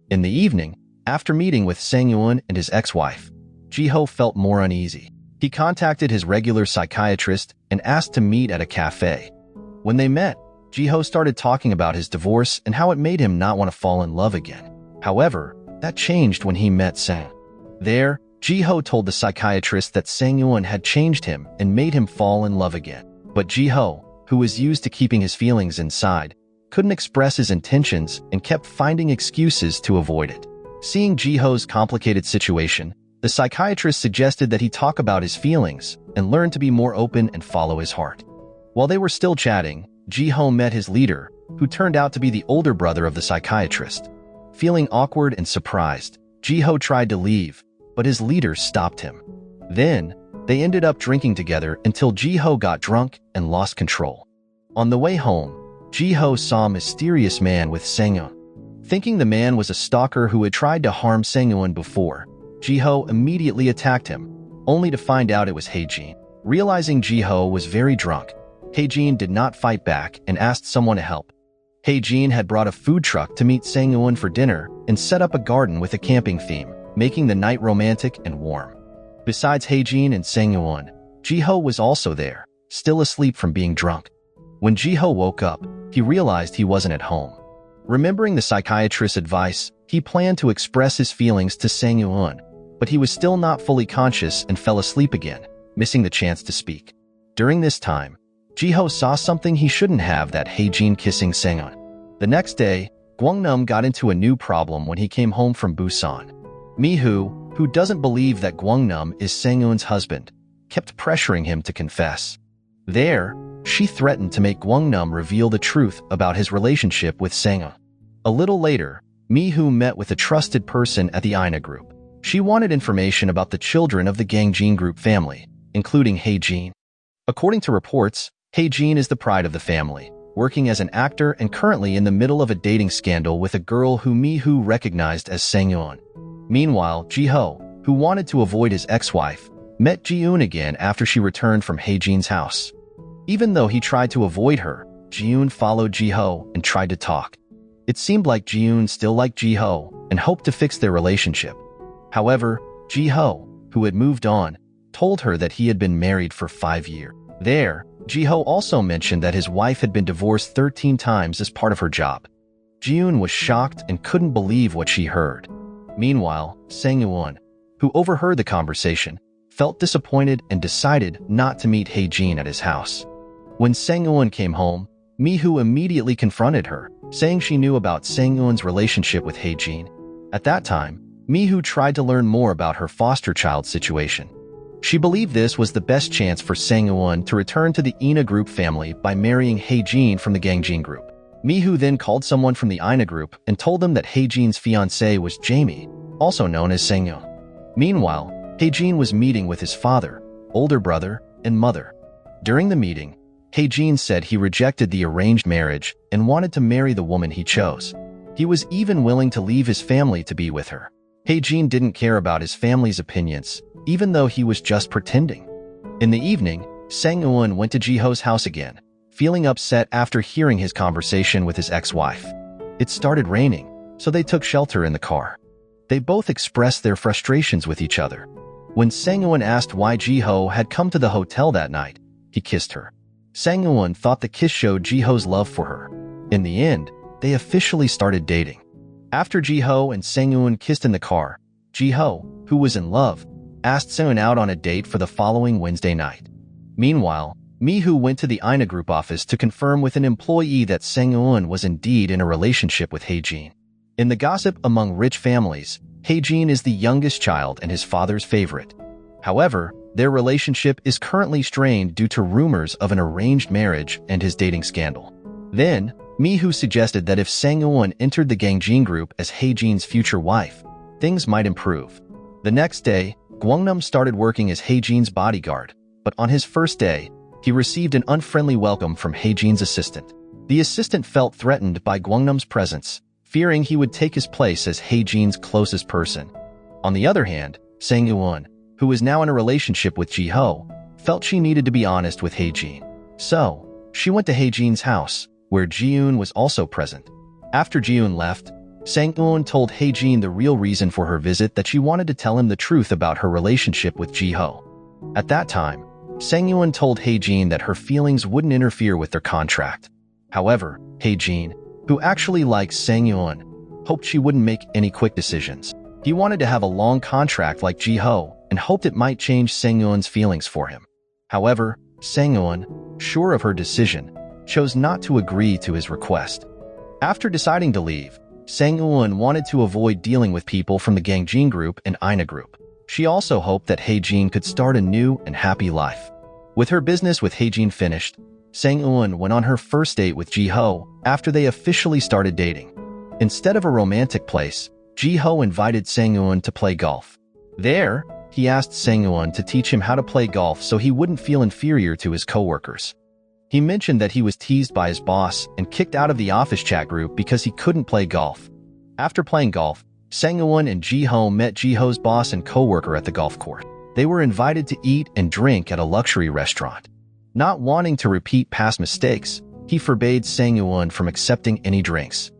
In the evening, after meeting with Sang-eun and his ex-wife, Ji-ho felt more uneasy. He contacted his regular psychiatrist and asked to meet at a cafe. When they met, Ji-ho started talking about his divorce and how it made him not want to fall in love again. However, that changed when he met Sang. There, Ji-ho told the psychiatrist that Sang-eun had changed him and made him fall in love again. But Ji-ho, who was used to keeping his feelings inside, couldn't express his intentions and kept finding excuses to avoid it. Seeing Ji-ho's complicated situation, the psychiatrist suggested that he talk about his feelings and learn to be more open and follow his heart. While they were still chatting, Ji-ho met his leader, who turned out to be the older brother of the psychiatrist. Feeling awkward and surprised, Ji-ho tried to leave, but his leader stopped him. Then, they ended up drinking together until Ji-ho got drunk and lost control. On the way home, Ji-ho saw a mysterious man with Sang-eun. Thinking the man was a stalker who had tried to harm Sang-eun before, Ji-ho immediately attacked him, only to find out it was Hae-jin. Realizing Ji-ho was very drunk, Hae-jin did not fight back and asked someone to help. Hae-jin had brought a food truck to meet Sang-eun for dinner and set up a garden with a camping theme, making the night romantic and warm. Besides Hae-jin and Sang-eun, Ji-ho was also there, still asleep from being drunk. When Ji-ho woke up, he realized he wasn't at home. Remembering the psychiatrist's advice, he planned to express his feelings to Sang-eun, but he was still not fully conscious and fell asleep again, missing the chance to speak. During this time, Ji-ho saw something he shouldn't have, that Hae-jin kissing Sang-eun. The next day, Gwang-nam got into a new problem when he came home from Busan. Mi-hoo, who doesn't believe that Gwang-nam is Sang-eun's husband, kept pressuring him to confess. There, she threatened to make Gwang-nam reveal the truth about his relationship with Sang-eun. A little later, Mi-hoo met with a trusted person at the Ina group. She wanted information about the children of the Gangjin Group family, including Hae-jin. According to reports, Hae-jin is the pride of the family, working as an actor and currently in the middle of a dating scandal with a girl who Mi-hoo recognized as Sang-eun. Meanwhile, Ji-ho, who wanted to avoid his ex-wife, met Ji-eun again after she returned from Hae-jin's house. Even though he tried to avoid her, Ji-eun followed Ji-ho and tried to talk. It seemed like Ji-eun still liked Ji-ho and hoped to fix their relationship. However, Ji-ho, who had moved on, told her that he had been married for 5 years. There, Ji-ho also mentioned that his wife had been divorced 13 times as part of her job. Ji-eun was shocked and couldn't believe what she heard. Meanwhile, Sang-eun, who overheard the conversation, felt disappointed and decided not to meet Hae-jin at his house. When Sang-eun came home, Mi-hoo immediately confronted her, saying she knew about Sang-eun's relationship with Hae-jin. At that time, Mi-hoo tried to learn more about her foster child situation. She believed this was the best chance for Sang-eun to return to the Ina group family by marrying Hae-jin from the Gangjin group. Mi-hoo then called someone from the Ina group and told them that Hae-jin's fiancé was Jamie, also known as Sang-eun. Meanwhile, Hae-jin was meeting with his father, older brother, and mother. During the meeting, Hae-jin said he rejected the arranged marriage and wanted to marry the woman he chose. He was even willing to leave his family to be with her. Hae-jin didn't care about his family's opinions, even though he was just pretending. In the evening, Sang-eun went to Ji-ho's house again, feeling upset after hearing his conversation with his ex-wife. It started raining, so they took shelter in the car. They both expressed their frustrations with each other. When Sang-eun asked why Ji-ho had come to the hotel that night, he kissed her. Sang-eun thought the kiss showed Ji-ho's love for her. In the end, they officially started dating. After Ji-ho and Sang-eun kissed in the car, Ji-ho, who was in love, asked Sang-eun out on a date for the following Wednesday night. Meanwhile, Mi-hoo went to the Ina group office to confirm with an employee that Sang-eun was indeed in a relationship with Hae-jin. In the gossip among rich families, Hae-jin is the youngest child and his father's favorite. However, their relationship is currently strained due to rumors of an arranged marriage and his dating scandal. Then, Mi-hoo suggested that if Sang-eun entered the Gangjin group as Hae-jin's future wife, things might improve. The next day, Gwangnam started working as Hae-jin's bodyguard, but on his first day, he received an unfriendly welcome from Hae-jin's assistant. The assistant felt threatened by Gwangnam's presence, fearing he would take his place as Hae-jin's closest person. On the other hand, Sang-eun, who was now in a relationship with Ji-ho, felt she needed to be honest with Hae-jin. So, she went to Hae-jin's house, where Ji-eun was also present. After Ji-eun left, Sang-eun told Hae-jin the real reason for her visit, that she wanted to tell him the truth about her relationship with Ji-ho. At that time, Sang-eun told Hae-jin that her feelings wouldn't interfere with their contract. However, Hae-jin, who actually likes Sang-eun, hoped she wouldn't make any quick decisions. He wanted to have a long contract like Ji-ho and hoped it might change Sang-eun's feelings for him. However, Sang-eun, sure of her decision, chose not to agree to his request. After deciding to leave, Sang-eun wanted to avoid dealing with people from the Gangjin group and Ina group. She also hoped that Hae-jin could start a new and happy life. With her business with Hae-jin finished, Sang-eun went on her first date with Ji-ho after they officially started dating. Instead of a romantic place, Ji-ho invited Sang-eun to play golf. There, he asked Sang-eun to teach him how to play golf so he wouldn't feel inferior to his coworkers. He mentioned that he was teased by his boss and kicked out of the office chat group because he couldn't play golf. After playing golf, Sang-eun and Ji-ho met Ji-ho's boss and coworker at the golf course. They were invited to eat and drink at a luxury restaurant. Not wanting to repeat past mistakes, he forbade Sang-eun from accepting any drinks.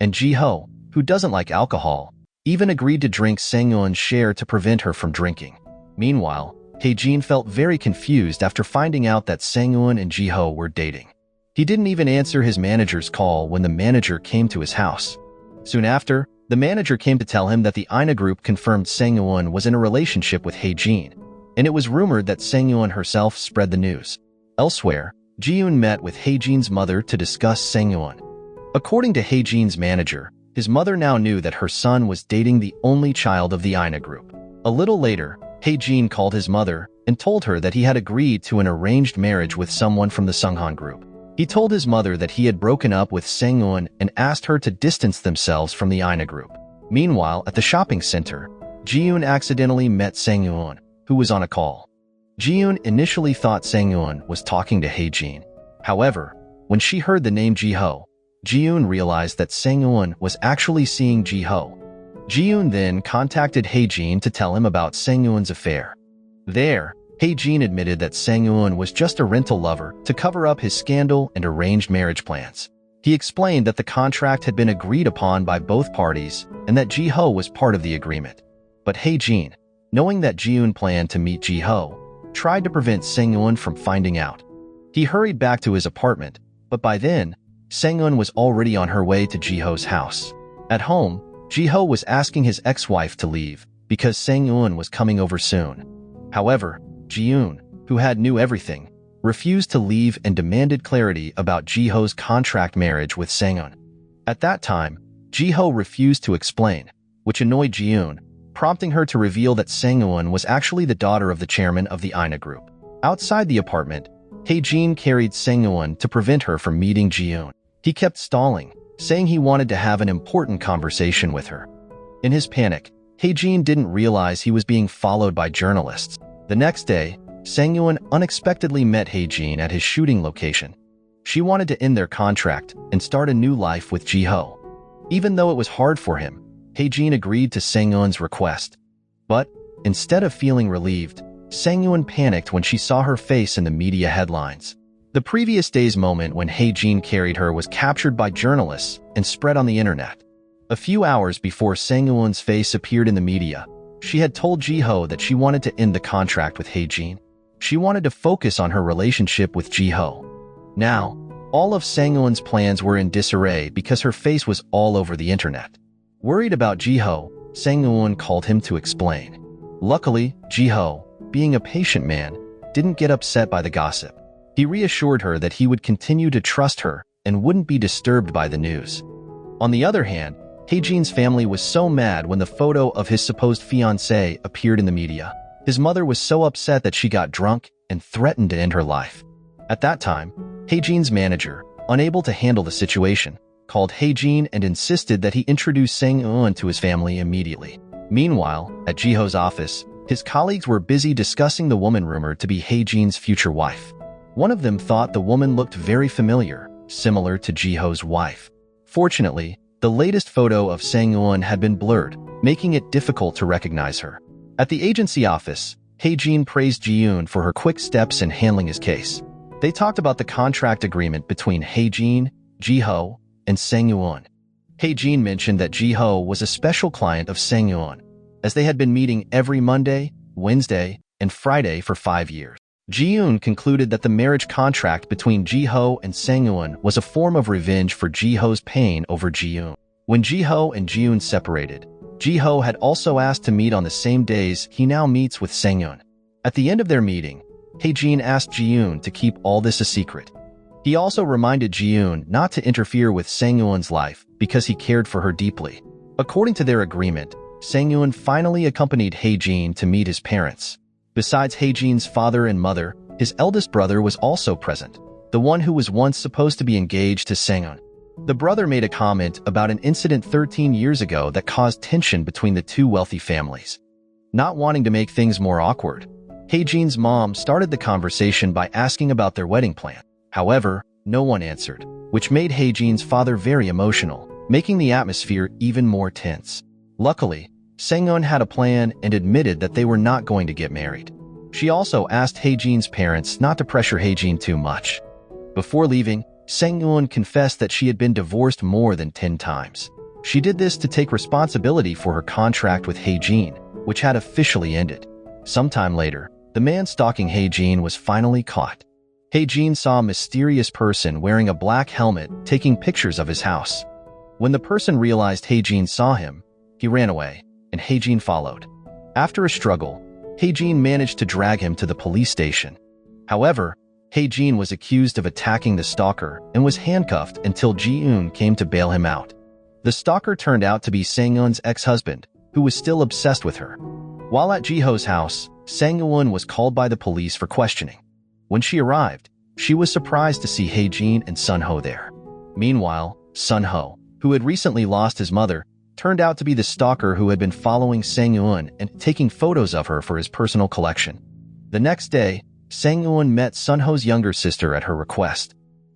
And Ji-ho, who doesn't like alcohol, even agreed to drink Sang-eun's share to prevent her from drinking. Meanwhile, Hae-jin felt very confused after finding out that Sang-eun and Ji-ho were dating. He didn't even answer his manager's call when the manager came to his house. Soon after, the manager came to tell him that the Ina group confirmed Sang-eun was in a relationship with Hae-jin, and it was rumored that Sang-eun herself spread the news. Elsewhere, Ji-eun met with Hae-jin's mother to discuss Sang-eun. According to Hae-jin's manager, his mother now knew that her son was dating the only child of the Ina group. A little later, Hae-jin called his mother and told her that he had agreed to an arranged marriage with someone from the Sunghan group. He told his mother that he had broken up with Sang-eun and asked her to distance themselves from the Ina group. Meanwhile, at the shopping center, Ji-eun accidentally met Sang-eun, who was on a call. Ji-eun initially thought Sang-eun was talking to Hae-jin. However, when she heard the name Ji-ho, Ji-eun realized that Sang-eun was actually seeing Ji-ho. Ji-eun then contacted Hae-jin to tell him about Sang-eun's affair. There, Hae-jin admitted that Sang-eun was just a rental lover to cover up his scandal and arranged marriage plans. He explained that the contract had been agreed upon by both parties and that Ji-ho was part of the agreement. But Hae-jin, knowing that Ji-eun planned to meet Ji-ho, tried to prevent Sang-eun from finding out. He hurried back to his apartment, but by then, Sang-eun was already on her way to Ji-ho's house. At home, Ji-ho was asking his ex-wife to leave because Sang-eun was coming over soon. However, Ji-eun, who knew everything, refused to leave and demanded clarity about Jiho's contract marriage with Sang-eun. At that time, Jiho refused to explain, which annoyed Ji-eun, prompting her to reveal that Sang-eun was actually the daughter of the chairman of the INA group. Outside the apartment, Hae-jin carried Sang-eun to prevent her from meeting Ji-eun. He kept stalling, saying he wanted to have an important conversation with her. In his panic, Hae-jin didn't realize he was being followed by journalists. The next day, Sang-eun unexpectedly met Hae-jin at his shooting location. She wanted to end their contract and start a new life with Jiho. Even though it was hard for him, Hae-jin agreed to Sang-eun's request. But, instead of feeling relieved, Sang-eun panicked when she saw her face in the media headlines. The previous day's moment when Hae-jin carried her was captured by journalists and spread on the internet. A few hours before Sang-eun's face appeared in the media, she had told Jiho that she wanted to end the contract with Hae-jin. She wanted to focus on her relationship with Jiho. Now, all of Sang-eun's plans were in disarray because her face was all over the internet. Worried about Jiho, Sang-eun called him to explain. Luckily, Jiho, being a patient man, didn't get upset by the gossip. He reassured her that he would continue to trust her and wouldn't be disturbed by the news. On the other hand, Hae-jin's family was so mad when the photo of his supposed fiancée appeared in the media. His mother was so upset that she got drunk and threatened to end her life. At that time, Hae-jin's manager, unable to handle the situation, called Hae-jin and insisted that he introduce Sang-eun to his family immediately. Meanwhile, at Jiho's office, his colleagues were busy discussing the woman rumored to be Hae-jin's future wife. One of them thought the woman looked very familiar, similar to Jiho's wife. Fortunately, the latest photo of Sang-eun had been blurred, making it difficult to recognize her. At the agency office, Hae-jin praised Ji-eun for her quick steps in handling his case. They talked about the contract agreement between Hae-jin, Jiho, and Sang-eun. Hae-jin mentioned that Jiho was a special client of Sang-eun, as they had been meeting every Monday, Wednesday, and Friday for 5 years. Ji-eun concluded that the marriage contract between Jiho and Sang-eun was a form of revenge for Jiho's pain over Ji-eun. When Jiho and Ji-eun separated, Jiho had also asked to meet on the same days he now meets with Sang-eun. At the end of their meeting, Hae-jin asked Ji-eun to keep all this a secret. He also reminded Ji-eun not to interfere with Sang-eun's life because he cared for her deeply. According to their agreement, Sang-eun finally accompanied Hae-jin to meet his parents. Besides Hae-jin's father and mother, his eldest brother was also present, the one who was once supposed to be engaged to Sang-eun. The brother made a comment about an incident 13 years ago that caused tension between the two wealthy families. Not wanting to make things more awkward, Hae-jin's mom started the conversation by asking about their wedding plan. However, no one answered, which made Hae-jin's father very emotional, making the atmosphere even more tense. Luckily, Sang-eun had a plan and admitted that they were not going to get married. She also asked Hae-jin's parents not to pressure Hae-jin too much. Before leaving, Sang-eun confessed that she had been divorced more than 10 times. She did this to take responsibility for her contract with Hae-jin, which had officially ended. Sometime later, the man stalking Hae-jin was finally caught. Hae-jin saw a mysterious person wearing a black helmet taking pictures of his house. When the person realized Hae-jin saw him, he ran away, and Hae-jin followed. After a struggle, Hae-jin managed to drag him to the police station. However, Hae-jin was accused of attacking the stalker and was handcuffed until Ji-eun came to bail him out. The stalker turned out to be Sang-eun's ex-husband, who was still obsessed with her. While at Jiho's house, Sang-eun was called by the police for questioning. When she arrived, she was surprised to see Hae-jin and Sun-ho there. Meanwhile, Sun-ho, who had recently lost his mother, turned out to be the stalker who had been following Sang-eun and taking photos of her for his personal collection. The next day, Sang-eun met Sun-ho's younger sister at her request.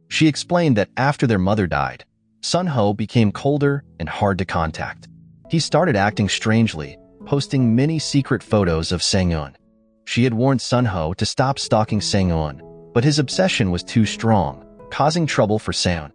She explained that after their mother died, Sun-ho became colder and hard to contact. He started acting strangely, posting many secret photos of Sang-eun. She had warned Sun-ho to stop stalking Sang-eun, but his obsession was too strong, causing trouble for Sang-eun.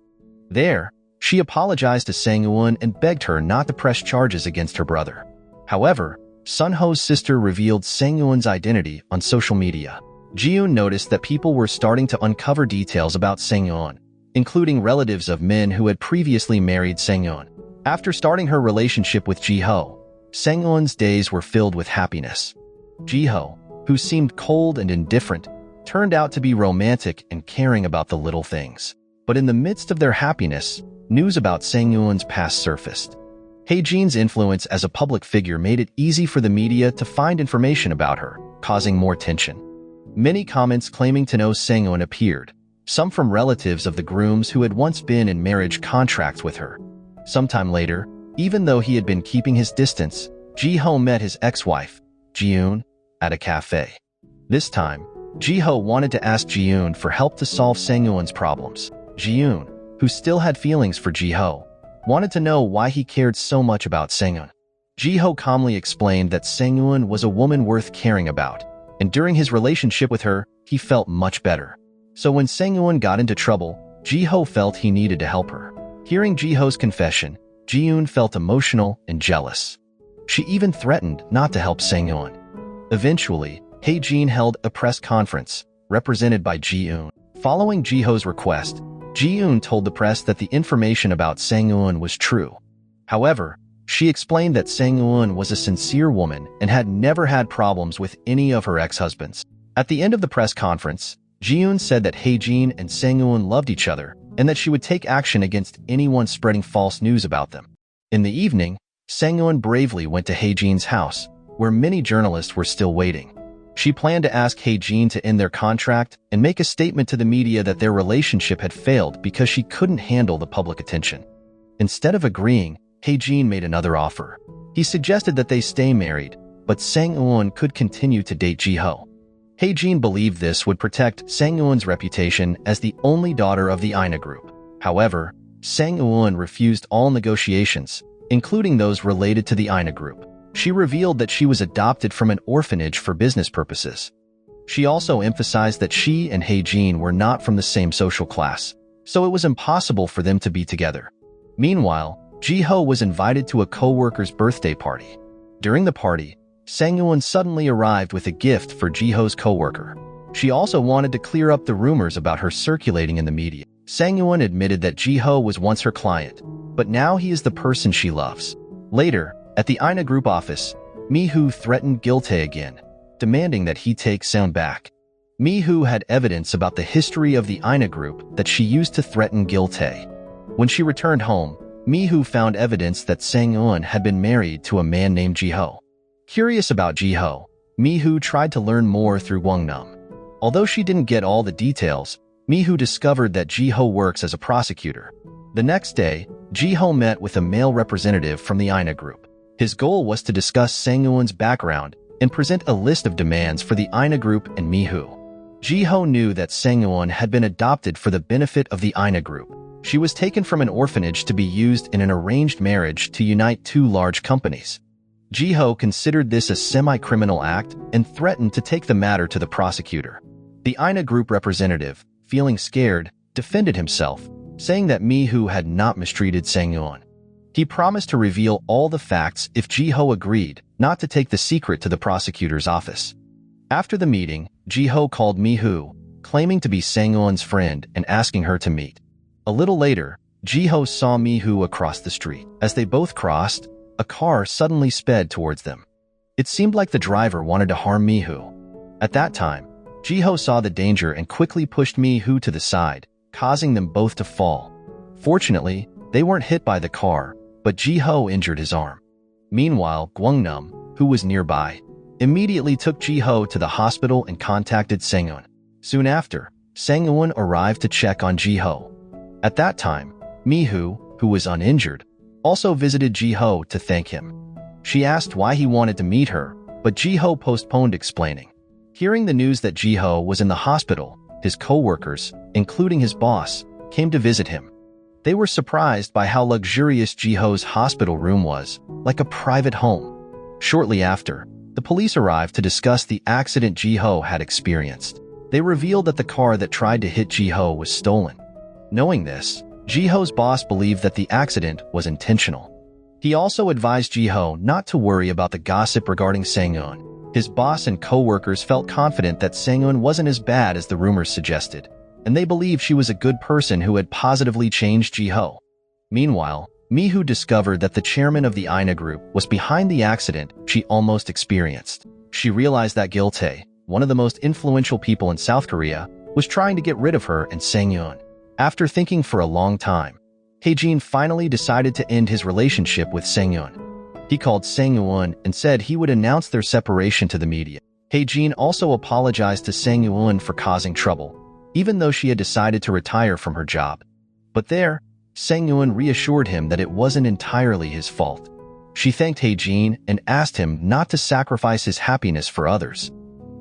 There, she apologized to Sang-eun and begged her not to press charges against her brother. However, Sun-ho's sister revealed Sang-eun's identity on social media. Ji-eun noticed that people were starting to uncover details about Sang-eun, including relatives of men who had previously married Sang-eun. After starting her relationship with Jiho, Sang-eun's days were filled with happiness. Jiho, who seemed cold and indifferent, turned out to be romantic and caring about the little things. But in the midst of their happiness, news about Sang-eun's past surfaced. Hae-jin's influence as a public figure made it easy for the media to find information about her, causing more tension. Many comments claiming to know Sang-eun appeared, some from relatives of the grooms who had once been in marriage contracts with her. Sometime later, even though he had been keeping his distance, Ji-ho met his ex-wife, Ji-eun, at a cafe. This time, Ji-ho wanted to ask Ji-eun for help to solve Sang-eun's problems. Ji-eun, who still had feelings for Ji-ho, wanted to know why he cared so much about Sang-eun. Ji-ho calmly explained that Sang-eun was a woman worth caring about, and during his relationship with her, he felt much better. So when Sang-eun got into trouble, Ji-ho felt he needed to help her. Hearing Ji-ho's confession, Ji-eun felt emotional and jealous. She even threatened not to help Sang-eun. Eventually, Hae-jin held a press conference, represented by Ji-eun. Following Ji-ho's request, Ji-eun told the press that the information about Sang-eun was true. However, she explained that Sang-eun was a sincere woman and had never had problems with any of her ex-husbands. At the end of the press conference, Ji-eun said that Hae-jin and Sang-eun loved each other and that she would take action against anyone spreading false news about them. In the evening, Sang-eun bravely went to Hae-jin's house, where many journalists were still waiting. She planned to ask Hae-jin to end their contract and make a statement to the media that their relationship had failed because she couldn't handle the public attention. Instead of agreeing, Hae-jin made another offer. He suggested that they stay married, but Sang-eun could continue to date Ji-ho. Hae-jin believed this would protect Sang-eun's reputation as the only daughter of the Ina group. However, Sang-eun refused all negotiations, including those related to the Ina group. She revealed that she was adopted from an orphanage for business purposes. She also emphasized that she and Hae-jin were not from the same social class, so it was impossible for them to be together. Meanwhile, Ji-ho was invited to a co-worker's birthday party. During the party, Sang-eun suddenly arrived with a gift for Ji-ho's co-worker. She also wanted to clear up the rumors about her circulating in the media. Sang-eun admitted that Ji-ho was once her client, but now he is the person she loves. Later, at the Ina Group office, Mi-hoo threatened Gil-tae again, demanding that he take Sang back. Mi-hoo had evidence about the history of the Ina Group that she used to threaten Gil-tae. When she returned home, Mi-hoo found evidence that Sang-eun had been married to a man named Ji-ho. Curious about Ji-ho, Mi-hoo tried to learn more through Gwang-nam. Although she didn't get all the details, Mi-hoo discovered that Ji-ho works as a prosecutor. The next day, Ji-ho met with a male representative from the Ina Group. His goal was to discuss Sang-eun's background and present a list of demands for the Ina Group and Mi-hoo. Ji-ho knew that Sang-eun had been adopted for the benefit of the Ina Group. She was taken from an orphanage to be used in an arranged marriage to unite two large companies. Ji-ho considered this a semi-criminal act and threatened to take the matter to the prosecutor. The Ina Group representative, feeling scared, defended himself, saying that Mi-hoo had not mistreated Sang-eun. He promised to reveal all the facts if Ji-ho agreed not to take the secret to the prosecutor's office. After the meeting, Ji-ho called Mi-hoo, claiming to be Sang-eun's friend and asking her to meet. A little later, Ji-ho saw Mi-hoo across the street. As they both crossed, a car suddenly sped towards them. It seemed like the driver wanted to harm Mi-hoo. At that time, Ji-ho saw the danger and quickly pushed Mi-hoo to the side, causing them both to fall. Fortunately, they weren't hit by the car, but Ji-ho injured his arm. Meanwhile, Gwang-nam, who was nearby, immediately took Ji-ho to the hospital and contacted Sang-eun. Soon after, Sang-eun arrived to check on Ji-ho. At that time, Mi-hoo, who was uninjured, also visited Ji-ho to thank him. She asked why he wanted to meet her, but Ji-ho postponed explaining. Hearing the news that Ji-ho was in the hospital, his co-workers, including his boss, came to visit him. They were surprised by how luxurious Ji-ho's hospital room was, like a private home. Shortly after, the police arrived to discuss the accident Ji-ho had experienced. They revealed that the car that tried to hit Ji-ho was stolen. Knowing this, Ji-ho's boss believed that the accident was intentional. He also advised Ji-ho not to worry about the gossip regarding Sang-eun. His boss and co-workers felt confident that Sang-eun wasn't as bad as the rumors suggested, and they believed she was a good person who had positively changed Ji-ho. Meanwhile, Mi-hoo discovered that the chairman of the Ina Group was behind the accident she almost experienced. She realized that Gil-tae, one of the most influential people in South Korea, was trying to get rid of her and Sang-yoon. After thinking for a long time, Hae-jin finally decided to end his relationship with Sang-yoon. He called Sang-yoon and said he would announce their separation to the media. Hae-jin also apologized to Sang-yoon for causing trouble, even though she had decided to retire from her job. But there, Sang-yoon reassured him that it wasn't entirely his fault. She thanked Hae-jin and asked him not to sacrifice his happiness for others.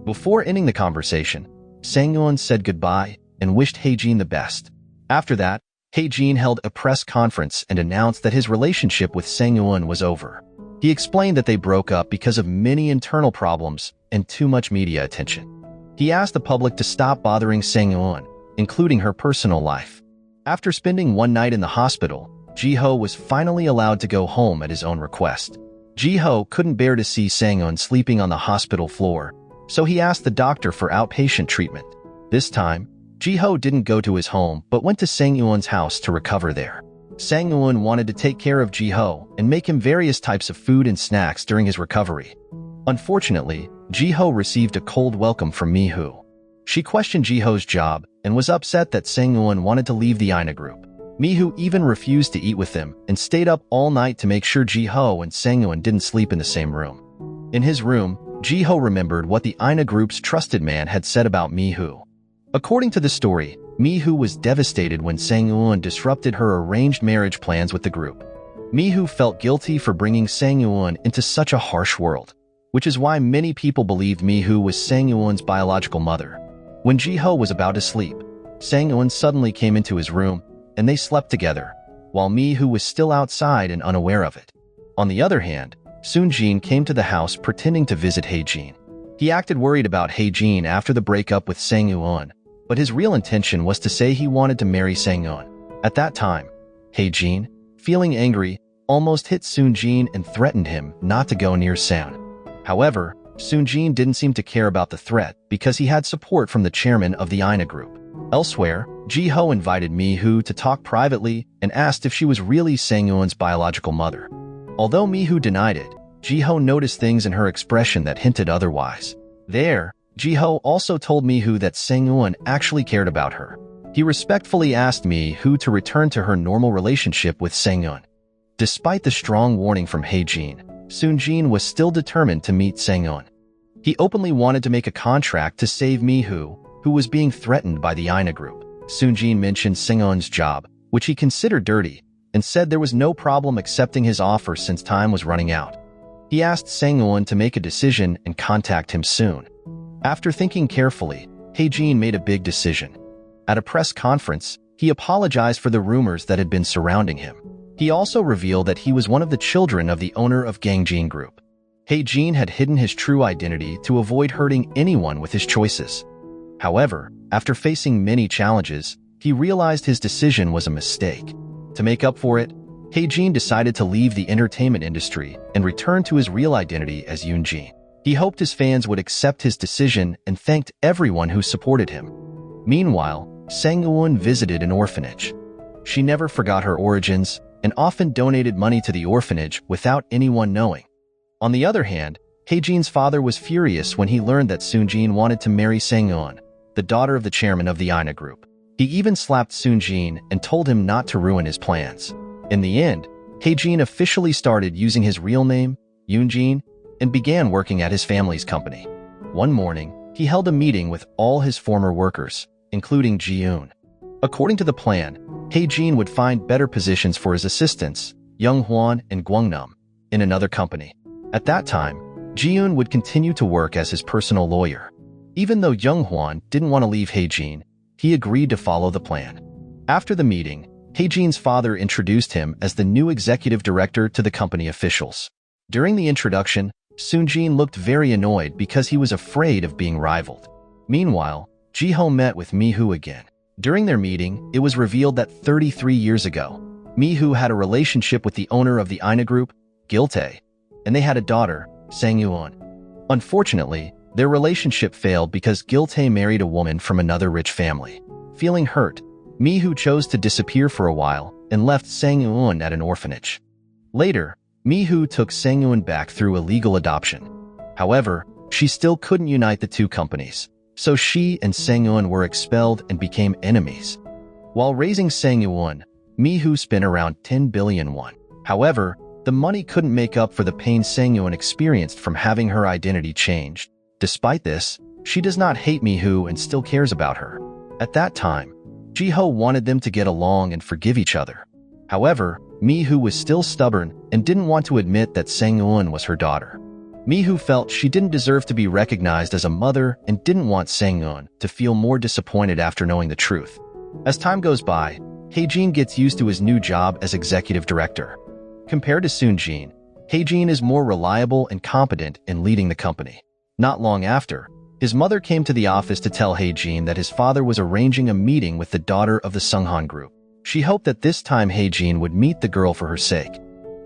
Before ending the conversation, Sang-yoon said goodbye and wished Hae-jin the best. After that, Hae-jin held a press conference and announced that his relationship with Sang-yoon was over. He explained that they broke up because of many internal problems and too much media attention. He asked the public to stop bothering Sang-yoon, including her personal life. After spending one night in the hospital, Ji-ho was finally allowed to go home at his own request. Ji-ho couldn't bear to see Sang-yoon sleeping on the hospital floor, so he asked the doctor for outpatient treatment. This time, Ji-ho didn't go to his home but went to Sang-yoon's house to recover there. Sang-yoon wanted to take care of Ji-ho and make him various types of food and snacks during his recovery. Unfortunately, Ji-ho received a cold welcome from Mi-hoo. She questioned Ji-ho's job and was upset that Sang-yoon wanted to leave the INA group. Mi-hoo even refused to eat with them and stayed up all night to make sure Ji-ho and Sang-yoon didn't sleep in the same room. In his room, Ji-ho remembered what the INA group's trusted man had said about Mi-hoo. According to the story, Mi-hoo was devastated when Sang-yoon disrupted her arranged marriage plans with the group. Mi-hoo felt guilty for bringing Sang-yoon into such a harsh world, which is why many people believed Mi-hoo was Sang-yoon's biological mother. When Ji-ho was about to sleep, Sang-yoon suddenly came into his room, and they slept together, while Mi-hoo was still outside and unaware of it. On the other hand, Soon-jin came to the house pretending to visit Hae-jin. He acted worried about Hae-jin after the breakup with Sang-yoon, but his real intention was to say he wanted to marry Sang-yoon. At that time, Hae-jin, feeling angry, almost hit Soon-jin and threatened him not to go near Sang. However, Soon-jin didn't seem to care about the threat because he had support from the chairman of the INA group. Elsewhere, Ji-ho invited Mi-hoo to talk privately and asked if she was really Sang-yoon's biological mother. Although Mi-hoo denied it, Ji-ho noticed things in her expression that hinted otherwise. There, Ji-ho also told Mi-hoo that Sang-yoon actually cared about her. He respectfully asked Mi-hoo to return to her normal relationship with Sang-yoon. Despite the strong warning from Hae-jin, Soon-jin was still determined to meet Sang-yoon. He openly wanted to make a contract to save Mi-hoo, who was being threatened by the INA group. Soon-jin mentioned Sang-yoon's job, which he considered dirty, and said there was no problem accepting his offer since time was running out. He asked Sang-yoon to make a decision and contact him soon. After thinking carefully, Hae-jin made a big decision. At a press conference, he apologized for the rumors that had been surrounding him. He also revealed that he was one of the children of the owner of Gangjin Group. Hae-jin had hidden his true identity to avoid hurting anyone with his choices. However, after facing many challenges, he realized his decision was a mistake. To make up for it, Hae-jin decided to leave the entertainment industry and return to his real identity as Yoon-jin. He hoped his fans would accept his decision and thanked everyone who supported him. Meanwhile, Sang-yoon visited an orphanage. She never forgot her origins and often donated money to the orphanage without anyone knowing. On the other hand, Hae-jin's father was furious when he learned that Soon-jin wanted to marry Sang-yoon, the daughter of the chairman of the INA group. He even slapped Soon-jin and told him not to ruin his plans. In the end, Hae-jin officially started using his real name, Yoon-jin, and began working at his family's company. One morning, he held a meeting with all his former workers, including Ji-yoon. According to the plan, Hae-jin would find better positions for his assistants, Young-hwan and Gwang-nam, in another company. At that time, Ji-yoon would continue to work as his personal lawyer. Even though Young-hwan didn't want to leave Hae-jin, he agreed to follow the plan. After the meeting, Hae-jin's father introduced him as the new executive director to the company officials. During the introduction, Soon-jin looked very annoyed because he was afraid of being rivaled. Meanwhile, Ji-ho met with Mi-hoo again. During their meeting, it was revealed that 33 years ago, Mi-hoo had a relationship with the owner of the INA group, Gil-tae, and they had a daughter, Sang-yoon. Unfortunately, their relationship failed because Gil-tae married a woman from another rich family. Feeling hurt, Mi-hoo chose to disappear for a while and left Sang-yoon at an orphanage. Later, Mi-hoo took Sang-yoon back through a legal adoption. However, she still couldn't unite the two companies, so she and Sang-eun were expelled and became enemies. While raising Sang-eun, Mi-hoo spent around 10 billion won. However, the money couldn't make up for the pain Sang-eun experienced from having her identity changed. Despite this, she does not hate Mi-hoo and still cares about her. At that time, Ji-ho wanted them to get along and forgive each other. However, Mi-hoo was still stubborn and didn't want to admit that Sang-eun was her daughter. Mi-hoo felt she didn't deserve to be recognized as a mother and didn't want Sang-eun to feel more disappointed after knowing the truth. As time goes by, Hae-jin gets used to his new job as executive director. Compared to Soon-jin, Hae-jin is more reliable and competent in leading the company. Not long after, his mother came to the office to tell Hae-jin that his father was arranging a meeting with the daughter of the Sunghan group. She hoped that this time Hae-jin would meet the girl for her sake.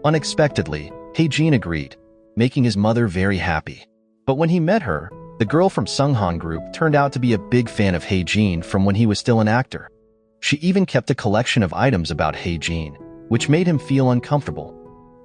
Unexpectedly, Hae-jin agreed, making his mother very happy. But when he met her, the girl from Sunghan group turned out to be a big fan of Hae-jin from when he was still an actor. She even kept a collection of items about Hae-jin, which made him feel uncomfortable.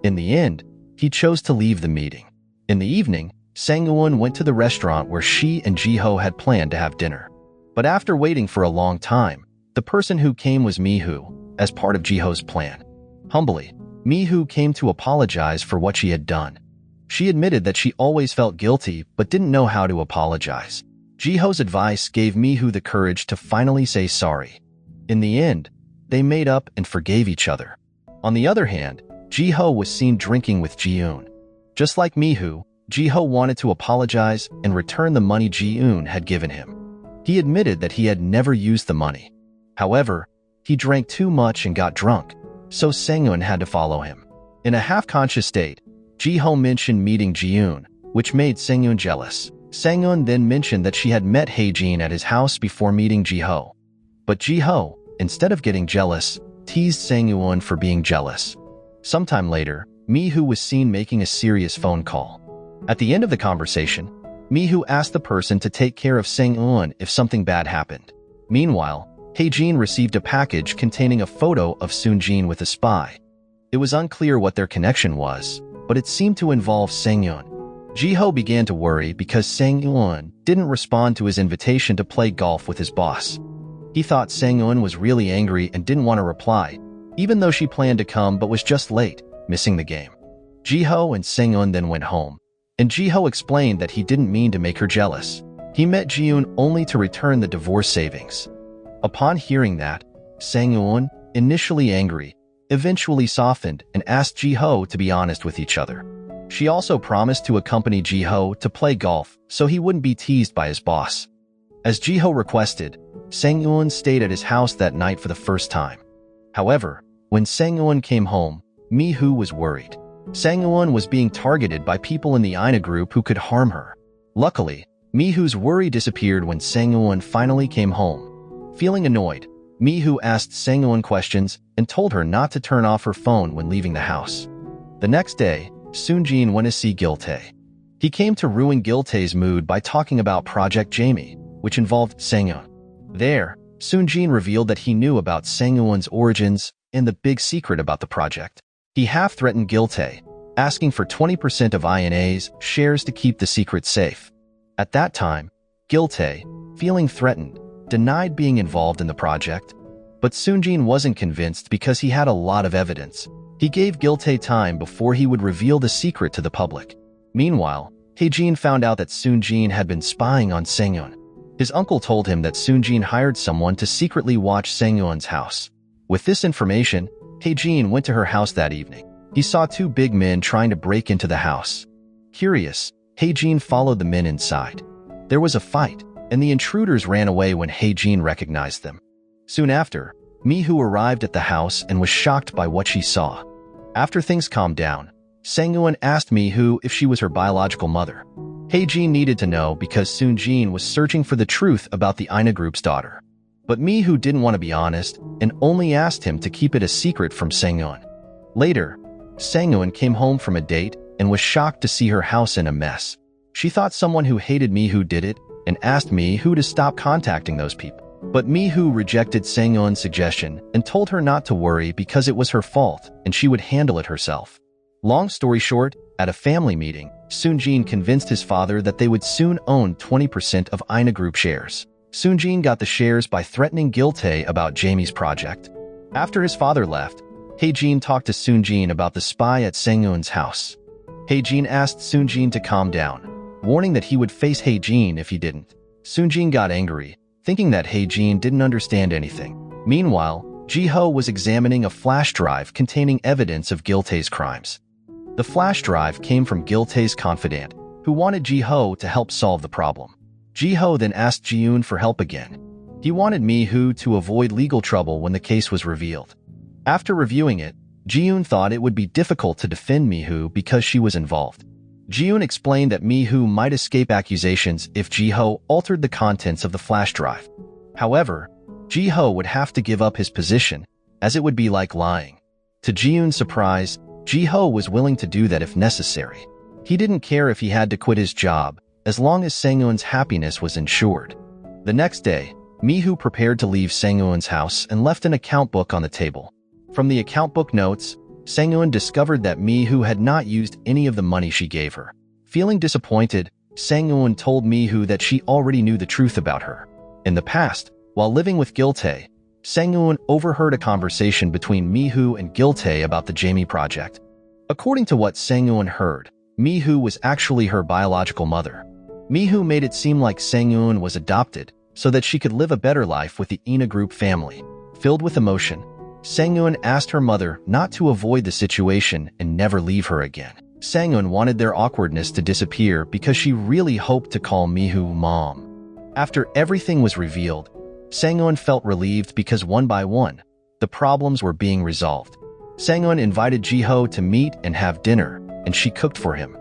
In the end, he chose to leave the meeting. In the evening, Sang-eun went to the restaurant where she and Ji-ho had planned to have dinner. But after waiting for a long time, the person who came was Mi-hoo, as part of Ji-ho's plan. Humbly, Mi-hoo came to apologize for what she had done. She admitted that she always felt guilty but didn't know how to apologize. Ji-ho's advice gave Mi-hoo the courage to finally say sorry. In the end, they made up and forgave each other. On the other hand, Ji-ho was seen drinking with Ji-eun. Just like Mi-hoo, Ji-ho wanted to apologize and return the money Ji-eun had given him. He admitted that he had never used the money. However, he drank too much and got drunk, so Sang-eun had to follow him. In a half-conscious state, Ji-ho mentioned meeting Ji-eun, which made Sang-eun jealous. Sang-eun then mentioned that she had met Hae-jin at his house before meeting Ji-ho. But Ji-ho, instead of getting jealous, teased Sang-eun for being jealous. Sometime later, Mi-hoo was seen making a serious phone call. At the end of the conversation, Mi-hoo asked the person to take care of Sang-eun if something bad happened. Meanwhile, Hae-jin received a package containing a photo of Soon-jin with a spy. It was unclear what their connection was, but it seemed to involve Sang-eun. Ji-ho began to worry because Sang-eun didn't respond to his invitation to play golf with his boss. He thought Sang-eun was really angry and didn't want to reply, even though she planned to come but was just late, missing the game. Ji-ho and Sang-eun then went home, and Ji-ho explained that he didn't mean to make her jealous. He met Ji-eun only to return the divorce savings. Upon hearing that, Sang-eun, initially angry, eventually softened and asked Ji-ho to be honest with each other. She also promised to accompany Ji-ho to play golf so he wouldn't be teased by his boss. As Ji-ho requested, Sang-eun stayed at his house that night for the first time. However, when Sang-eun came home, Mi-hoo was worried. Sang-eun was being targeted by people in the Ina group who could harm her. Luckily, Mi-hoo's worry disappeared when Sang-eun finally came home. Feeling annoyed, Mi-hoo asked Sang-eun questions and told her not to turn off her phone when leaving the house. The next day, Soon-jin went to see Gil-tae. He came to ruin Gil-tae's mood by talking about Project Jamie, which involved Sang-eun. There, Soon-jin revealed that he knew about Sang-eun's origins and the big secret about the project. He half-threatened Gil-tae, asking for 20% of INA's shares to keep the secret safe. At that time, Gil-tae, feeling threatened, denied being involved in the project. But Soon-jin wasn't convinced because he had a lot of evidence. He gave Gil-tae time before he would reveal the secret to the public. Meanwhile, Hae-jin found out that Soon-jin had been spying on Sang-eun. His uncle told him that Soon-jin hired someone to secretly watch Sang-eun's house. With this information, Hae-jin went to her house that evening. He saw two big men trying to break into the house. Curious, Hae-jin followed the men inside. There was a fight, and the intruders ran away when Hae-jin recognized them. Soon after, Mi-hoo arrived at the house and was shocked by what she saw. After things calmed down, Sang-eun asked Mi-hoo if she was her biological mother. Hae-jin needed to know because Soon-jin was searching for the truth about the Ina group's daughter. But Mi-hoo didn't want to be honest and only asked him to keep it a secret from Sang-eun. Later, Sang-eun came home from a date and was shocked to see her house in a mess. She thought someone who hated Mi-hoo did it and asked Mi-hoo to stop contacting those people. But Mi-hoo rejected Sang-eun's suggestion and told her not to worry because it was her fault and she would handle it herself. Long story short, At a family meeting, Soon-jin convinced his father that they would soon own 20% of Ina Group shares. Soon-jin got the shares by threatening Gil-tae about Jamie's project. After his father left, Hae-jin talked to Soon-jin about the spy at Sang-eun's house. Hae-jin asked Soon-jin to calm down, warning that he would face Hae-jin if he didn't. Soon-jin got angry, thinking that Hae-jin didn't understand anything. Meanwhile, Ji-ho was examining a flash drive containing evidence of Gil-tae's crimes. The flash drive came from Gil-tae's confidant, who wanted Ji-ho to help solve the problem. Ji-ho then asked Ji-eun for help again. He wanted Mi-hoo to avoid legal trouble when the case was revealed. After reviewing it, Ji-eun thought it would be difficult to defend Mi-hoo because she was involved. Ji-eun explained that Mi-hoo might escape accusations if Ji-ho altered the contents of the flash drive. However, Ji-ho would have to give up his position, as it would be like lying. To Ji-eun's surprise, Ji-ho was willing to do that if necessary. He didn't care if he had to quit his job, as long as Sang-eun's happiness was ensured. The next day, Mi-hoo prepared to leave Sang-eun's house and left an account book on the table. From the account book notes, Sang-eun discovered that Mi-hoo had not used any of the money she gave her. Feeling disappointed, Sang-eun told Mi-hoo that she already knew the truth about her. In the past, while living with Gil-tae, Sang-eun overheard a conversation between Mi-hoo and Gil-tae about the Jamie project. According to what Sang-eun heard, Mi-hoo was actually her biological mother. Mi-hoo made it seem like Sang-eun was adopted so that she could live a better life with the Ina Group family. Filled with emotion, Sang-eun asked her mother not to avoid the situation and never leave her again. Sang-eun wanted their awkwardness to disappear because she really hoped to call Mi-hoo mom. After everything was revealed, Sang-eun felt relieved because one by one, the problems were being resolved. Sang-eun invited Ji-ho to meet and have dinner, and she cooked for him.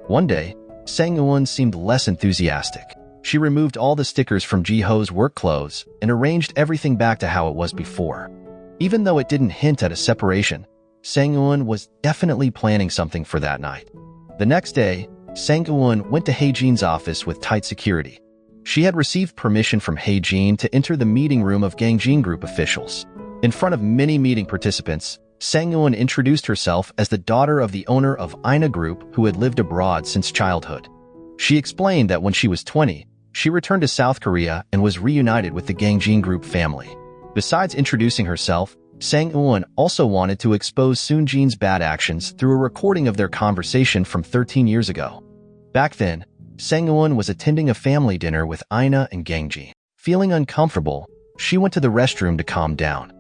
One day, Sang-eun seemed less enthusiastic. She removed all the stickers from Ji-ho's work clothes and arranged everything back to how it was before. Even though it didn't hint at a separation, Sang-eun was definitely planning something for that night. The next day, Sang-eun went to Hae-jin's office with tight security. She had received permission from Hae-jin to enter the meeting room of Gangjin Group officials. In front of many meeting participants, Sang-eun introduced herself as the daughter of the owner of Ina Group who had lived abroad since childhood. She explained that when she was 20, she returned to South Korea and was reunited with the Gangjin Group family. Besides introducing herself, Sang-eun also wanted to expose Soon-jin's bad actions through a recording of their conversation from 13 years ago. Back then, Sang-eun was attending a family dinner with Ina and Gangjin. Feeling uncomfortable, she went to the restroom to calm down.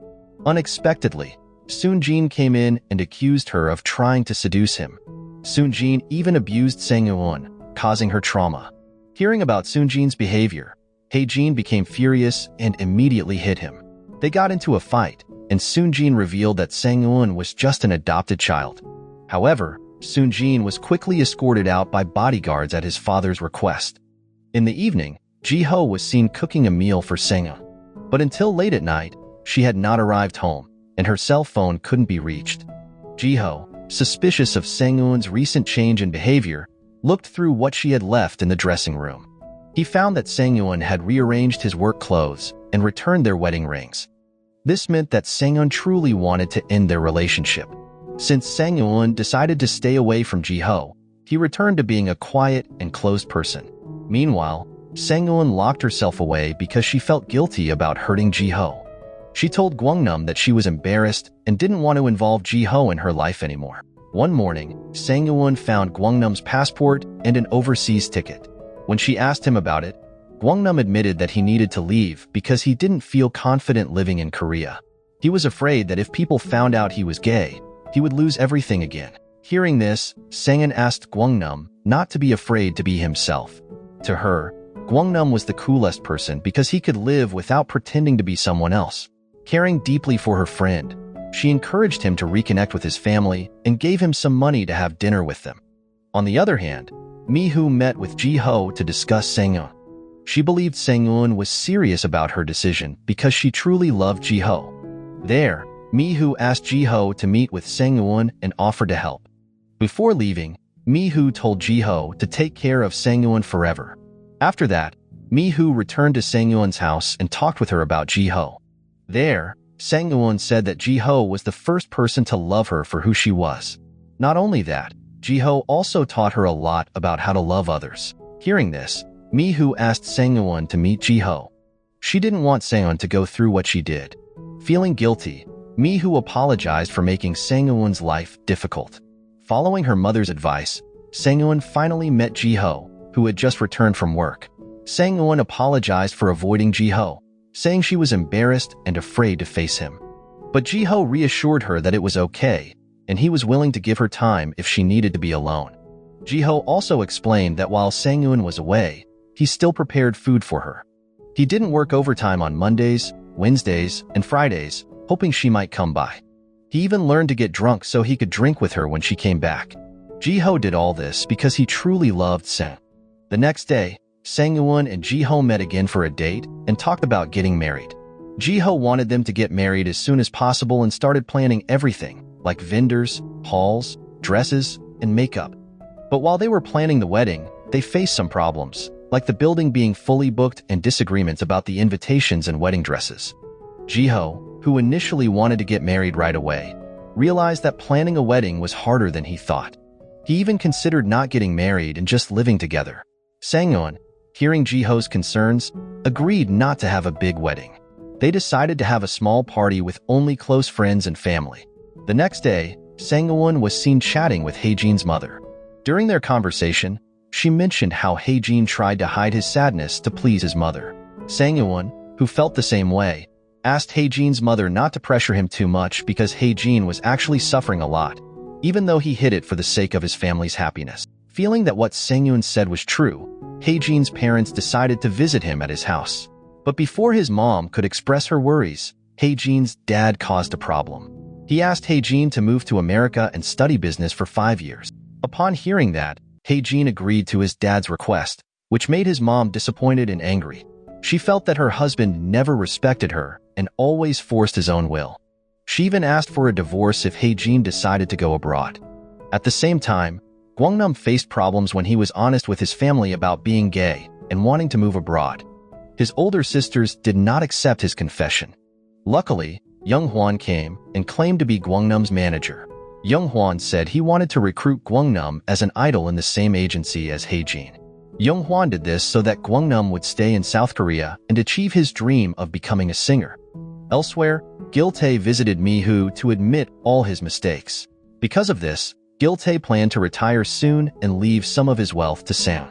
Unexpectedly, Soon-jin came in and accused her of trying to seduce him. Soon-jin even abused Sang-eun, causing her trauma. Hearing about Soon-jin's behavior, Hae-jin became furious and immediately hit him. They got into a fight, and Soon-jin revealed that Sang-eun was just an adopted child. However, Soon-jin was quickly escorted out by bodyguards at his father's request. In the evening, Ji-ho was seen cooking a meal for Sang-eun. But until late at night, she had not arrived home, and her cell phone couldn't be reached. Ji-ho, suspicious of Sang-eun's recent change in behavior, looked through what she had left in the dressing room. He found that Sang-eun had rearranged his work clothes and returned their wedding rings. This meant that Sang-eun truly wanted to end their relationship. Since Sang-eun decided to stay away from Ji-ho, he returned to being a quiet and closed person. Meanwhile, Sang-eun locked herself away because she felt guilty about hurting Ji-ho. She told Gwangnam that she was embarrassed and didn't want to involve Ji-ho in her life anymore. One morning, Sang-eun found Gwangnam's passport and an overseas ticket. When she asked him about it, Gwangnam admitted that he needed to leave because he didn't feel confident living in Korea. He was afraid that if people found out he was gay, he would lose everything again. Hearing this, Sang-eun asked Gwangnam not to be afraid to be himself. To her, Gwangnam was the coolest person because he could live without pretending to be someone else. Caring deeply for her friend, she encouraged him to reconnect with his family and gave him some money to have dinner with them. On the other hand, Mi-hoo met with Ji-ho to discuss Sang-eun. She believed Sang-eun was serious about her decision because she truly loved Ji-ho. There, Mi-hoo asked Ji-ho to meet with Sang-eun and offered to help. Before leaving, Mi-hoo told Ji-ho to take care of Sang-eun forever. After that, Mi-hoo returned to Sang-eun's house and talked with her about Ji-ho. There, Sang-eun said that Ji-ho was the first person to love her for who she was. Not only that, Jiho also taught her a lot about how to love others. Hearing this, Miho asked Sang-won to meet Jiho. She didn't want Sang-won to go through what she did. Feeling guilty, Miho apologized for making Sang-won's life difficult. Following her mother's advice, Sang-won finally met Jiho, who had just returned from work. Sang-won apologized for avoiding Jiho, saying she was embarrassed and afraid to face him. But Jiho reassured her that it was okay, and he was willing to give her time if she needed to be alone. Jiho also explained that while Sang-won was away, he still prepared food for her. He didn't work overtime on Mondays, Wednesdays, and Fridays, hoping she might come by. He even learned to get drunk so he could drink with her when she came back. Jiho did all this because he truly loved Sang. The next day, Sang-won and Jiho met again for a date and talked about getting married. Jiho wanted them to get married as soon as possible and started planning everything, like vendors, halls, dresses, and makeup. But while they were planning the wedding, they faced some problems, like the building being fully booked and disagreements about the invitations and wedding dresses. Jiho, who initially wanted to get married right away, realized that planning a wedding was harder than he thought. He even considered not getting married and just living together. Sang-won, hearing Jiho's concerns, agreed not to have a big wedding. They decided to have a small party with only close friends and family. The next day, Sang-won was seen chatting with Haejin's mother. During their conversation, she mentioned how Haejin tried to hide his sadness to please his mother. Sang-won, who felt the same way, asked Haejin's mother not to pressure him too much because Haejin was actually suffering a lot, even though he hid it for the sake of his family's happiness. Feeling that what Sang-won said was true, Haejin's parents decided to visit him at his house. But before his mom could express her worries, Haejin's dad caused a problem. He asked Haejin to move to America and study business for 5 years. Upon hearing that, Haejin agreed to his dad's request, which made his mom disappointed and angry. She felt that her husband never respected her and always forced his own will. She even asked for a divorce if Haejin decided to go abroad. At the same time, Gwangnam faced problems when he was honest with his family about being gay and wanting to move abroad. His older sisters did not accept his confession. Luckily, Young Hwan came and claimed to be Gwangnam's manager. Young Hwan said he wanted to recruit Gwangnam as an idol in the same agency as Haejin. Young Hwan did this so that Gwangnam would stay in South Korea and achieve his dream of becoming a singer. Elsewhere, Gil-tae visited Miho to admit all his mistakes. Because of this, Gil-tae planned to retire soon and leave some of his wealth to Sang.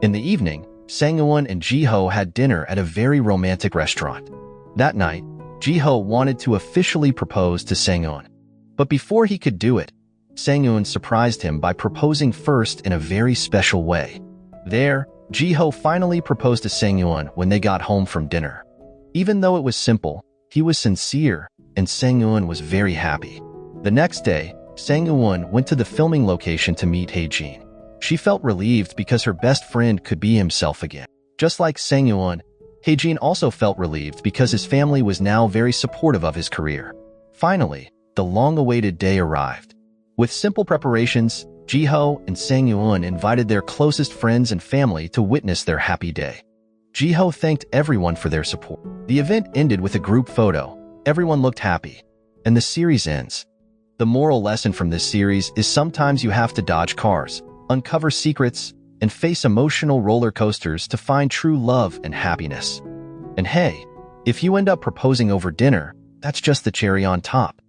In the evening, Sang-won and Jiho had dinner at a very romantic restaurant. That night, Jiho wanted to officially propose to Sang-won. But before he could do it, Sang-won surprised him by proposing first in a very special way. There, Jiho finally proposed to Sang-won when they got home from dinner. Even though it was simple, he was sincere, and Sang-won was very happy. The next day, Sang-won went to the filming location to meet Haejin. She felt relieved because her best friend could be himself again. Just like Sang-won, Haejin also felt relieved because his family was now very supportive of his career. Finally, the long-awaited day arrived. With simple preparations, Jiho and Sang-won invited their closest friends and family to witness their happy day. Jiho thanked everyone for their support. The event ended with a group photo. Everyone looked happy. And the series ends. The moral lesson from this series is sometimes you have to dodge cars, uncover secrets, and face emotional roller coasters to find true love and happiness. And hey, if you end up proposing over dinner, that's just the cherry on top.